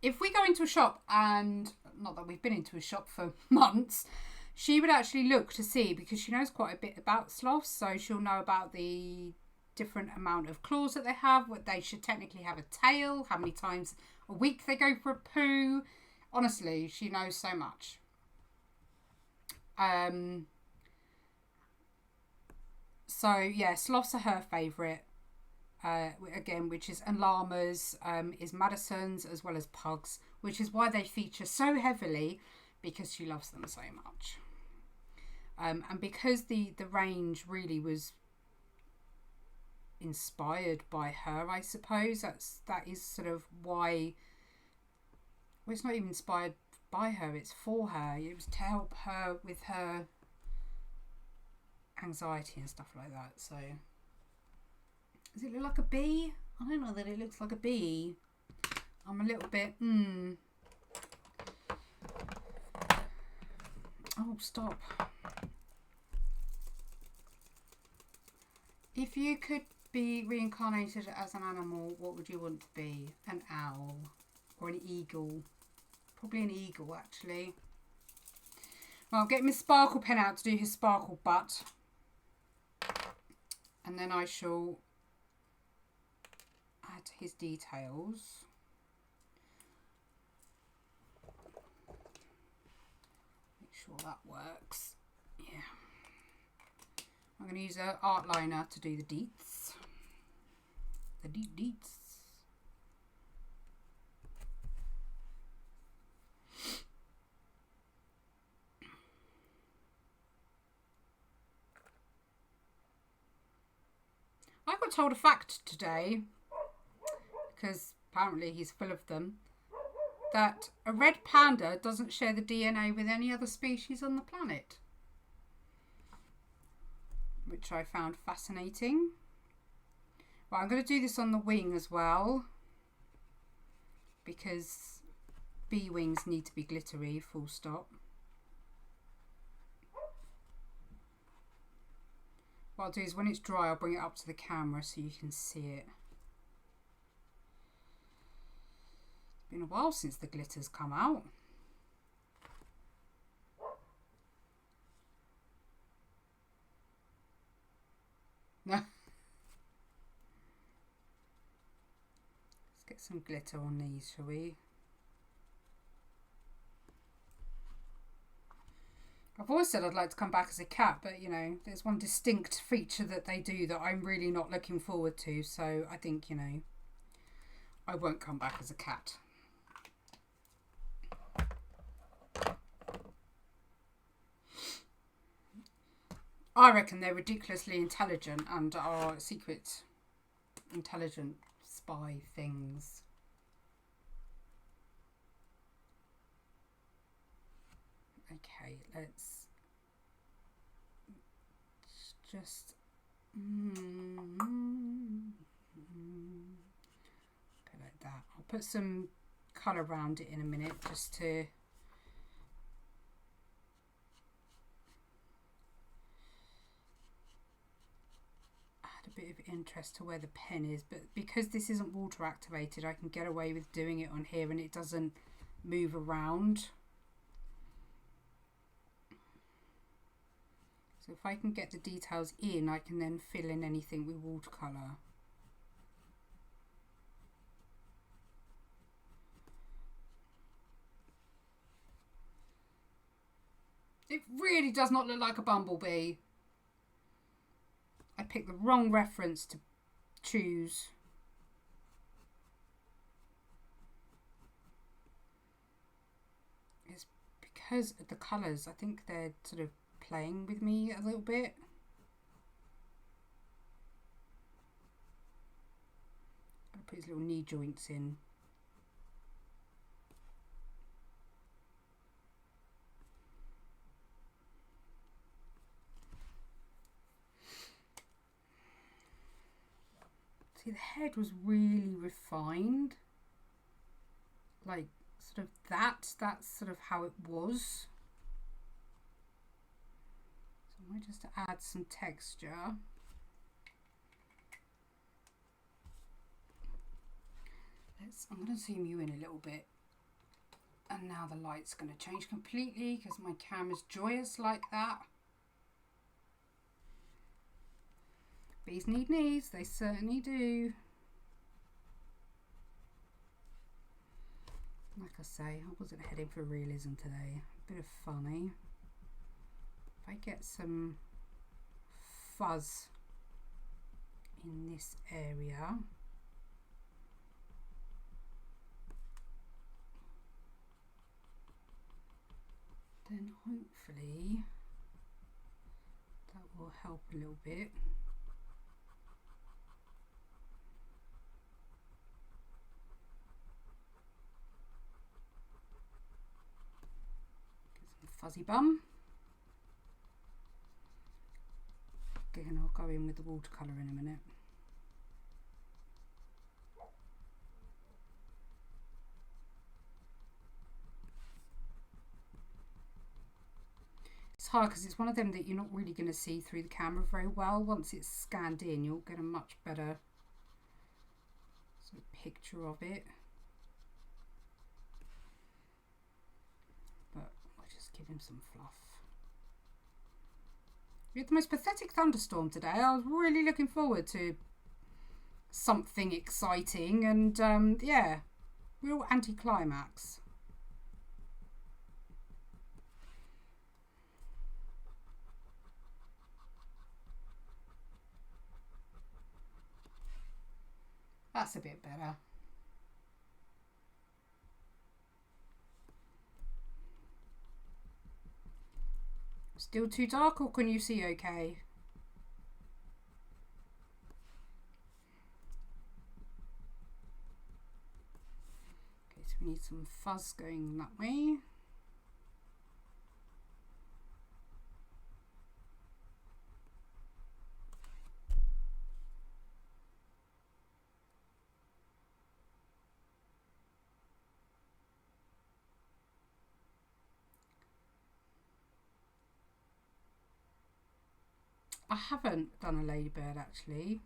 If we go into a shop, and not that we've been into a shop for months, she would actually look to see, because she knows quite a bit about sloths, so she'll know about the different amount of claws that they have, what they should technically have a tail, how many times a week they go for a poo. Honestly, she knows so much. So yeah, sloths are her favourite. Again, which is, and llamas is Madison's, as well as pugs, which is why they feature so heavily, because she loves them so much. And because the range really was inspired by her, I suppose that is sort of why. Well, it's not even inspired by her, it's for her. It was to help her with her anxiety and stuff like that. So does it look like a bee? I don't know that it looks like a bee. I'm a little bit Oh, stop. If you could be reincarnated as an animal, what would you want to be? An owl or an eagle? Probably an eagle, actually. Well, I'll get my sparkle pen out to do his sparkle butt. And then I shall add his details. Make sure that works. Yeah. I'm going to use an art liner to do the deets. The deets. I got told a fact today, because apparently he's full of them, that a red panda doesn't share the DNA with any other species on the planet, which I found fascinating. Well, I'm going to do this on the wing as well, because bee wings need to be glittery, full stop. What I'll do is when it's dry, I'll bring it up to the camera so you can see it. It's been a while since the glitter's come out. No. Let's get some glitter on these, shall we? I've always said I'd like to come back as a cat, but you know, there's one distinct feature that they do that I'm really not looking forward to, so I think, you know, I won't come back as a cat. I reckon they're ridiculously intelligent and are secret intelligent spy things. Okay, let's just go like that. I'll put some colour around it in a minute just to add a bit of interest to where the pen is, but because this isn't water activated, I can get away with doing it on here and it doesn't move around. So if I can get the details in, I can then fill in anything with watercolour. It really does not look like a bumblebee. I picked the wrong reference to choose. It's because of the colours. I think they're sort of playing with me a little bit. I'll put his little knee joints in. See, the head was really refined. Like, sort of that's sort of how it was. So I might just add some texture. I'm going to zoom you in a little bit. And now the light's going to change completely because my camera's joyous like that. Bees need knees, they certainly do. Like I say, I wasn't heading for realism today. A bit of funny. If I get some fuzz in this area. Then hopefully that will help a little bit. Get some fuzzy bum. Again, I'll go in with the watercolor in a minute. It's hard because it's one of them that you're not really going to see through the camera very well. Once it's scanned in, you'll get a much better sort of picture of it. But I'll just give him some fluff. We had the most pathetic thunderstorm today. I was really looking forward to something exciting, and yeah, real anticlimax. That's a bit better. Still too dark, or can you see okay? Okay, so we need some fuzz going that way. I haven't done a ladybird actually.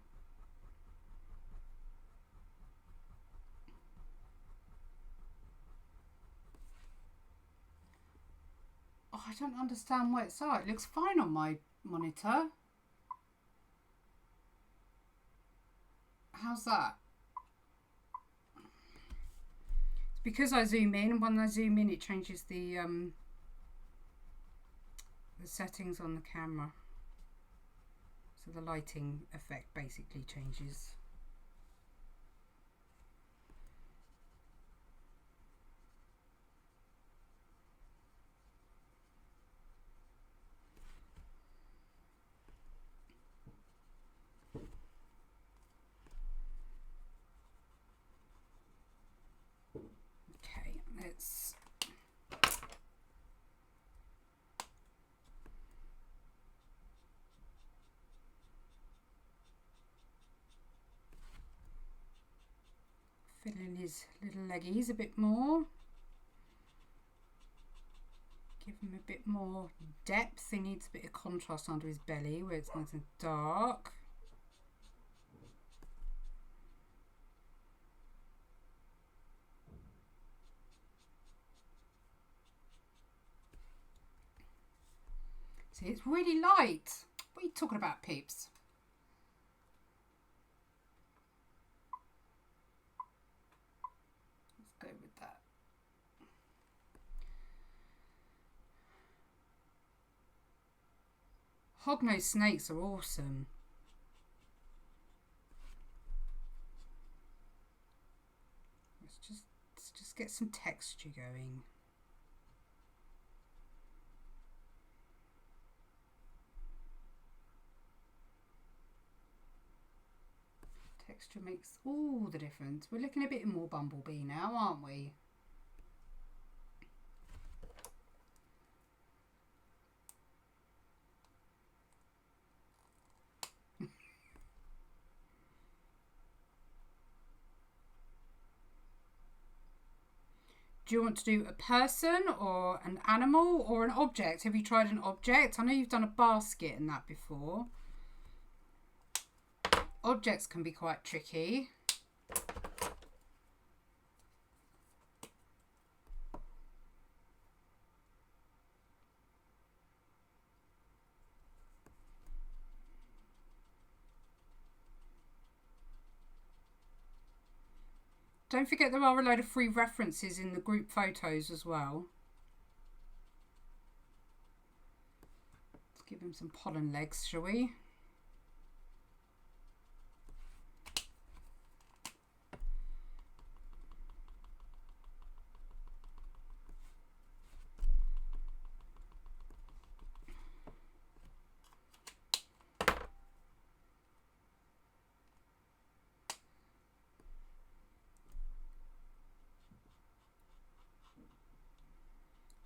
Oh, I don't understand why it's so. It looks fine on my monitor. How's that? It's because I zoom in, and when I zoom in it changes the settings on the camera. So the lighting effect basically changes. Okay, let's fill in his little leggies a bit more. Give him a bit more depth. He needs a bit of contrast under his belly where it's nice and dark. See, it's really light. What are you talking about, peeps? Let's go with that. Hognose snakes are awesome. Let's just get some texture going. Texture makes all the difference. We're looking a bit more Bumblebee now, aren't we? Do you want to do a person or an animal or an object? Have you tried an object? I know you've done a basket and that before. Objects can be quite tricky. Don't forget there are a load of free references in the group photos as well. Let's give him some pollen legs, shall we?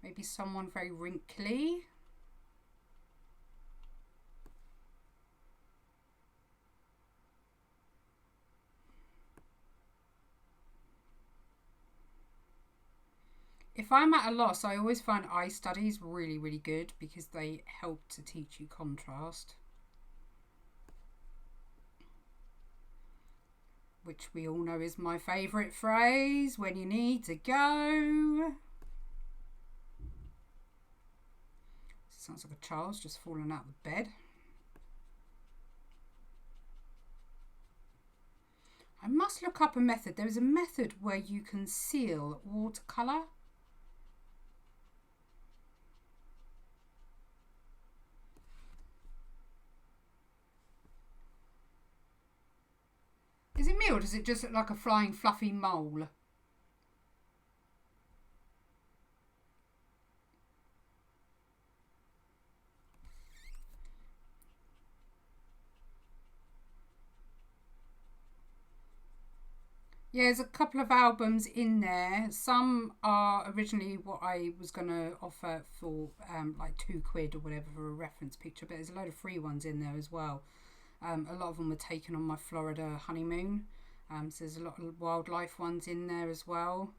Maybe someone very wrinkly. If I'm at a loss, I always find eye studies really, really good because they help to teach you contrast. Which we all know is my favourite phrase when you need to go. Sounds like a child's just fallen out of bed. I must look up a method. There is a method where you can seal watercolor. Is it me or does it just look like a flying fluffy mole? Yeah, there's a couple of albums in there. Some are originally what I was going to offer for like £2 or whatever for a reference picture, but there's a load of free ones in there as well. A lot of them were taken on my Florida honeymoon. So there's a lot of wildlife ones in there as well.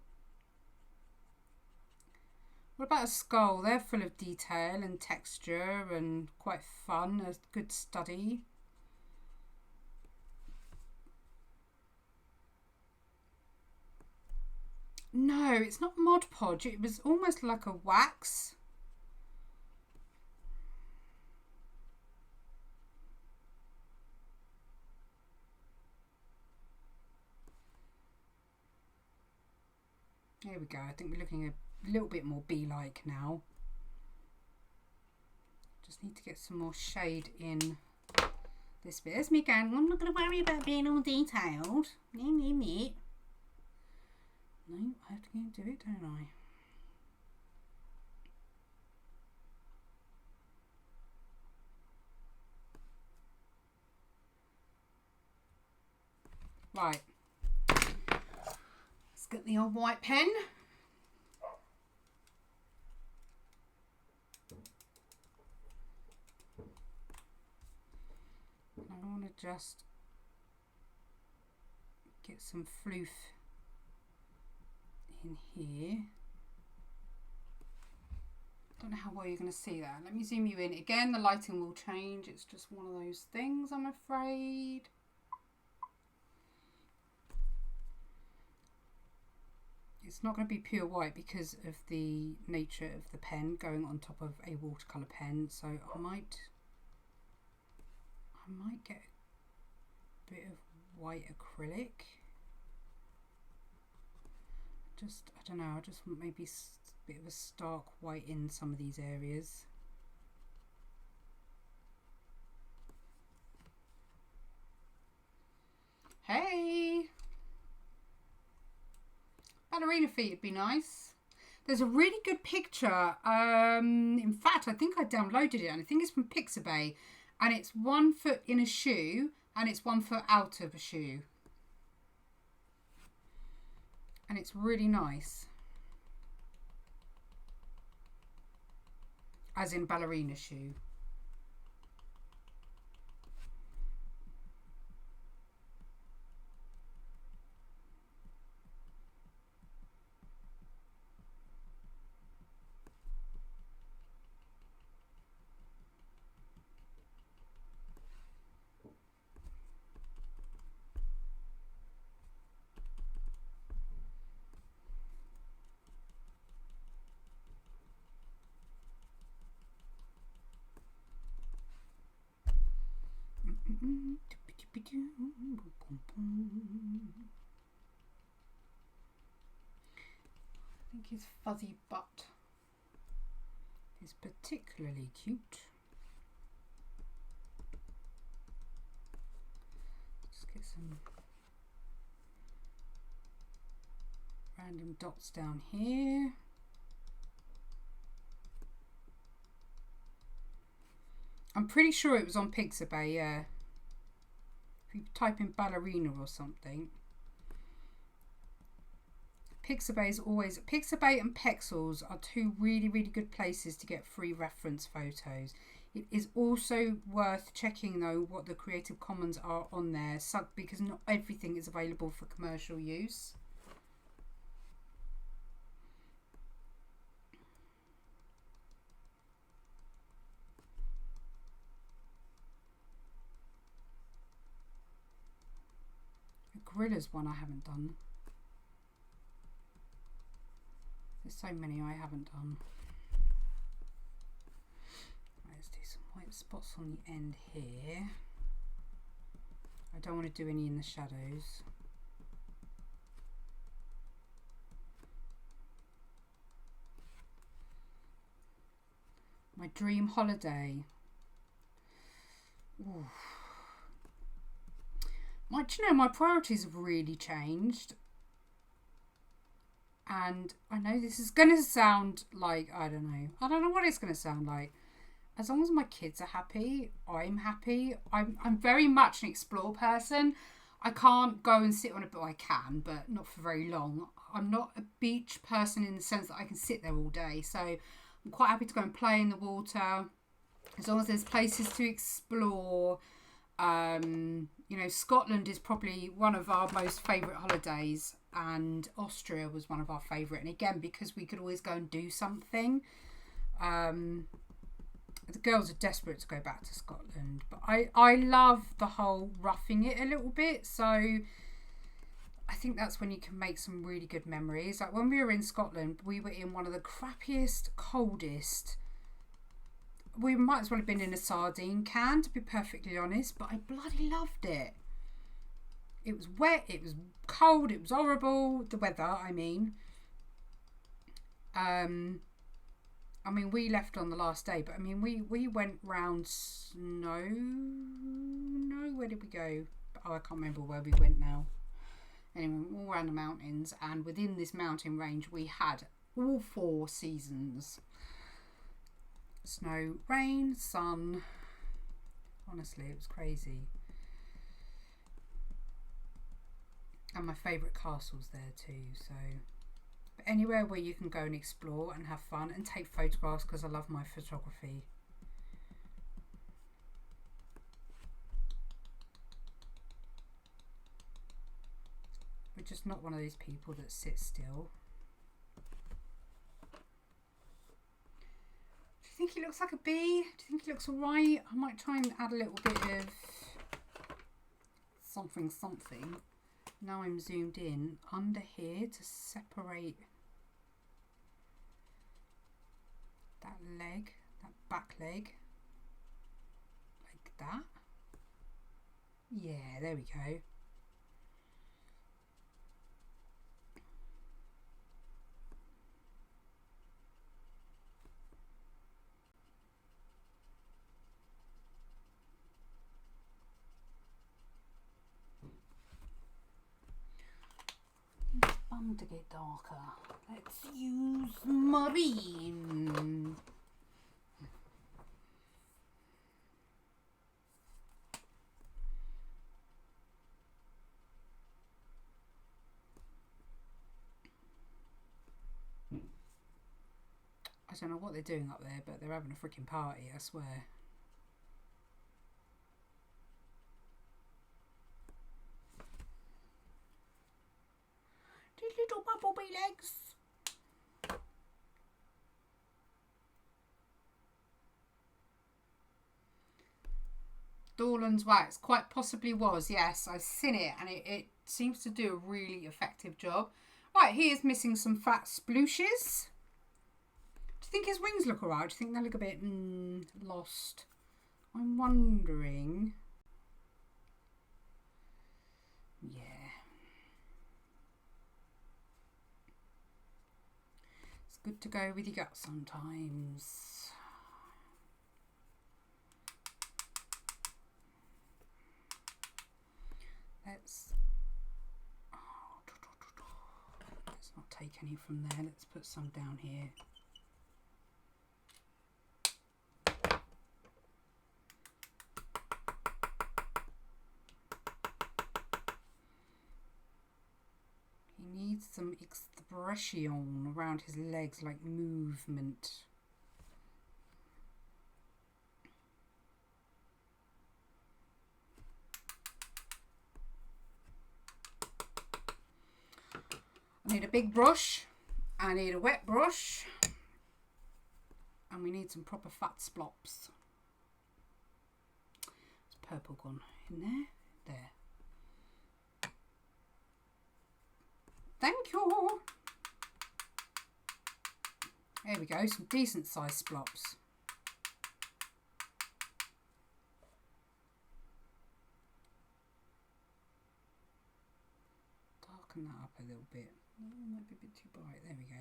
What about a skull? They're full of detail and texture and quite fun, a good study. No, it's not Mod Podge. It was almost like a wax. There we go. I think we're looking a little bit more bee-like now. Just need to get some more shade in this bit. There's me going, I'm not going to worry about being all detailed. No, I have to go and do it, don't I? Right. Let's get the old white pen. I want to just get some floof in here. Don't know how well you're going to see that. Let me zoom you in. Again, the lighting will change. It's just one of those things, I'm afraid. It's not going to be pure white because of the nature of the pen going on top of a watercolour pen. So I might get a bit of white acrylic. I don't know, I just want maybe a bit of a stark white in some of these areas. Hey! Ballerina feet would be nice. There's a really good picture. In fact, I think I downloaded it and I think it's from Pixabay. And it's 1 foot in a shoe and it's 1 foot out of a shoe. And it's really nice. As in ballerina shoe. think his fuzzy butt is particularly cute. Just get some random dots down here. I'm pretty sure it was on Pixabay, yeah. If you type in ballerina or something. Pixabay is always... Pixabay and Pexels are two really, really good places to get free reference photos. It is also worth checking, though, what the Creative Commons are on there, because not everything is available for commercial use. Gorilla's one I haven't done. There's so many I haven't done. Let's do some white spots on the end here. I don't want to do any in the shadows. My dream holiday. Ooh. Do you know, my priorities have really changed, and I know this is going to sound like, I don't know what it's going to sound like. As long as my kids are happy, I'm happy. I'm very much an explore person. I can't go and sit on a beach. I can, but not for very long. I'm not a beach person in the sense that I can sit there all day, so I'm quite happy to go and play in the water as long as there's places to explore. You know, Scotland is probably one of our most favourite holidays, and Austria was one of our favourite, and again because we could always go and do something. The girls are desperate to go back to Scotland, but I love the whole roughing it a little bit, so I think that's when you can make some really good memories. Like when we were in Scotland, we were in one of the crappiest, coldest, we might as well have been in a sardine can, to be perfectly honest, but I bloody loved it. It was wet, it was cold, it was horrible. The weather, I mean. I mean, we left on the last day, but I mean, we went round snow. No, where did we go? Oh, I can't remember where we went now. Anyway, all around the mountains, and within this mountain range, we had all 4 seasons. Snow, rain, sun. Honestly, it was crazy. And my favourite castle's there too, so. But anywhere where you can go and explore and have fun and take photographs, because I love my photography. We're just not one of those people that sit still. Do you think he looks like a bee? Do you think he looks alright? I might try and add a little bit of something. Now I'm zoomed in under here to separate that leg, that back leg, like that. Yeah, there we go. To get darker, let's use marine. I don't know what they're doing up there, but they're having a freaking party, I swear. Little bumblebee legs. Dorland's wax quite possibly was, yes, I've seen it, and it seems to do a really effective job. Right, he is missing some fat splooshes. Do you think his wings look alright? Do you think they look a bit lost? I'm wondering. good to go with your gut sometimes. Let's not take any from there. Let's put some down here. He needs some expression around his legs, like movement. I need a big brush, I need a wet brush, and we need some proper fat splops. There's purple gone in there. There. Thank you. There we go, some decent sized splops. Darken that up a little bit. Oh, might be a bit too bright. There we go.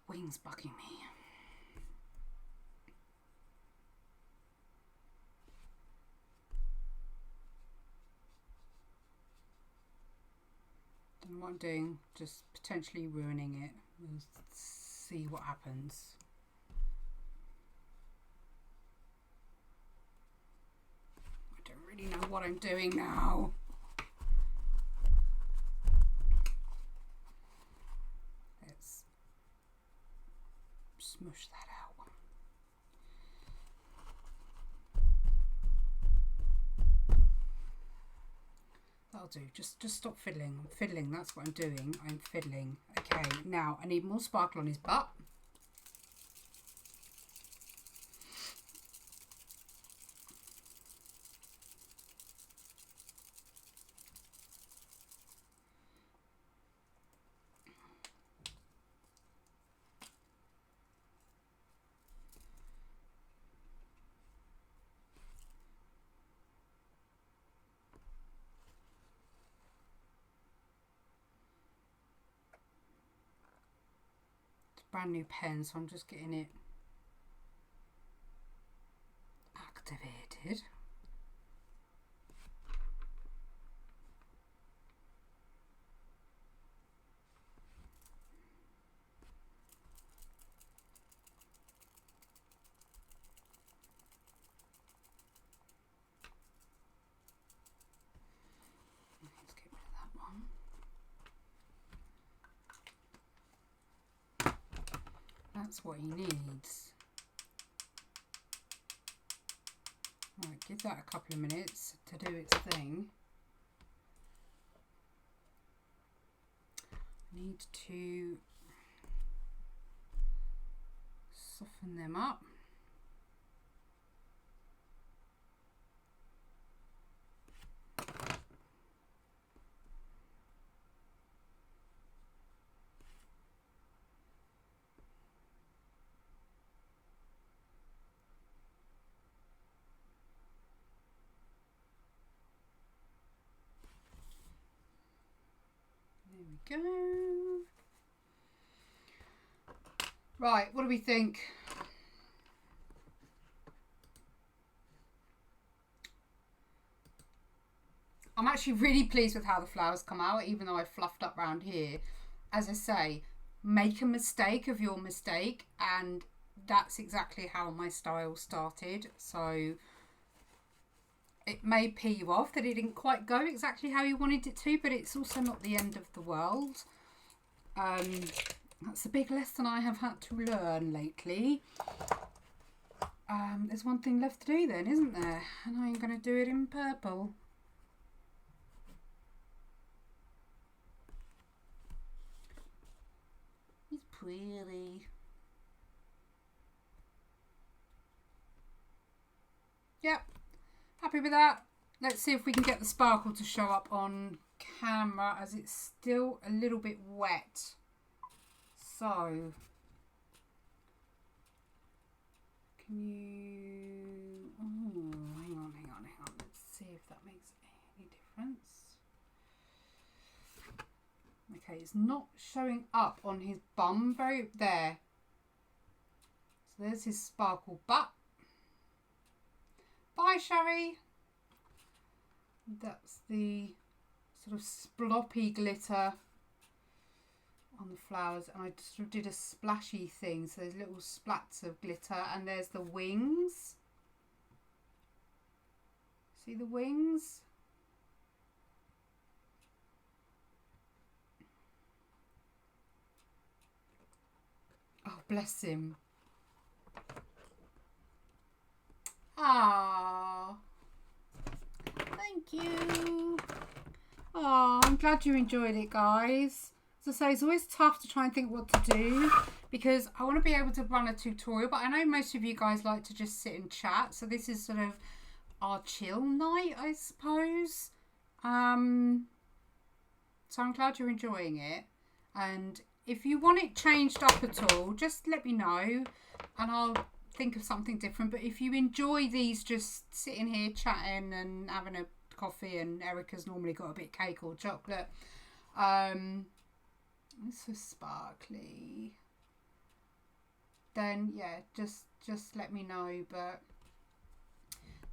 Wings bugging me. Don't know what I'm doing, just potentially ruining it. We'll see what happens. I don't really know what I'm doing now. Let's smush that out. That'll do. Just stop fiddling. I'm fiddling. That's what I'm doing. I'm fiddling. Okay, now I need more sparkle on his butt. Brand new pen, so I'm just getting it activated. Let's get rid of that one. That's what he needs. Right, give that a couple of minutes to do its thing. I need to soften them up. There we go. Right, what do we think? I'm actually really pleased with how the flowers come out, even though I fluffed up around here. As I say, make a mistake of your mistake, and that's exactly how my style started. So it may pee you off that it didn't quite go exactly how you wanted it to, but it's also not the end of the world. That's a big lesson I have had to learn lately. There's one thing left to do then, isn't there? And I'm going to do it in purple. pretty. Yep, happy with that. Let's see if we can get the sparkle to show up on camera, as it's still a little bit wet. So, can you... Oh, hang on. Let's see if that makes any difference. Okay, it's not showing up on his bum very... There. So there's his sparkle butt. Bye, Sherry. That's the sort of sploppy glitter on the flowers, and I just did a splashy thing, so there's little splats of glitter, and there's the wings. See the wings? Oh, bless him. Ah, thank you. Oh, I'm glad you enjoyed it, guys. As I say, it's always tough to try and think what to do, because I want to be able to run a tutorial, but I know most of you guys like to just sit and chat, so this is sort of our chill night, I suppose. So I'm glad you're enjoying it, and if you want it changed up at all, just let me know and I'll think of something different. But if you enjoy these just sitting here chatting and having a coffee, and Erica's normally got a bit of cake or chocolate, it's so sparkly, then yeah, just let me know. But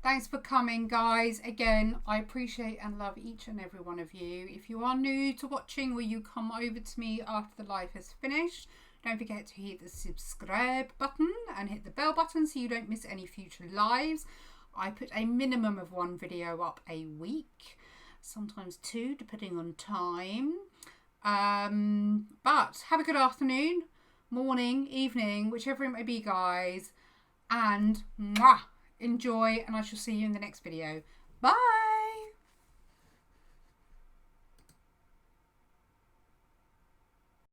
thanks for coming, guys. Again, I appreciate and love each and every one of you. If you are new to watching, or you come over to me after the live has finished, don't forget to hit the subscribe button and hit the bell button so you don't miss any future lives. I put a minimum of 1 video up a week, sometimes 2 depending on time. But have a good afternoon, morning, evening, whichever it may be, guys, and mwah, enjoy, and I shall see you in the next video. Bye.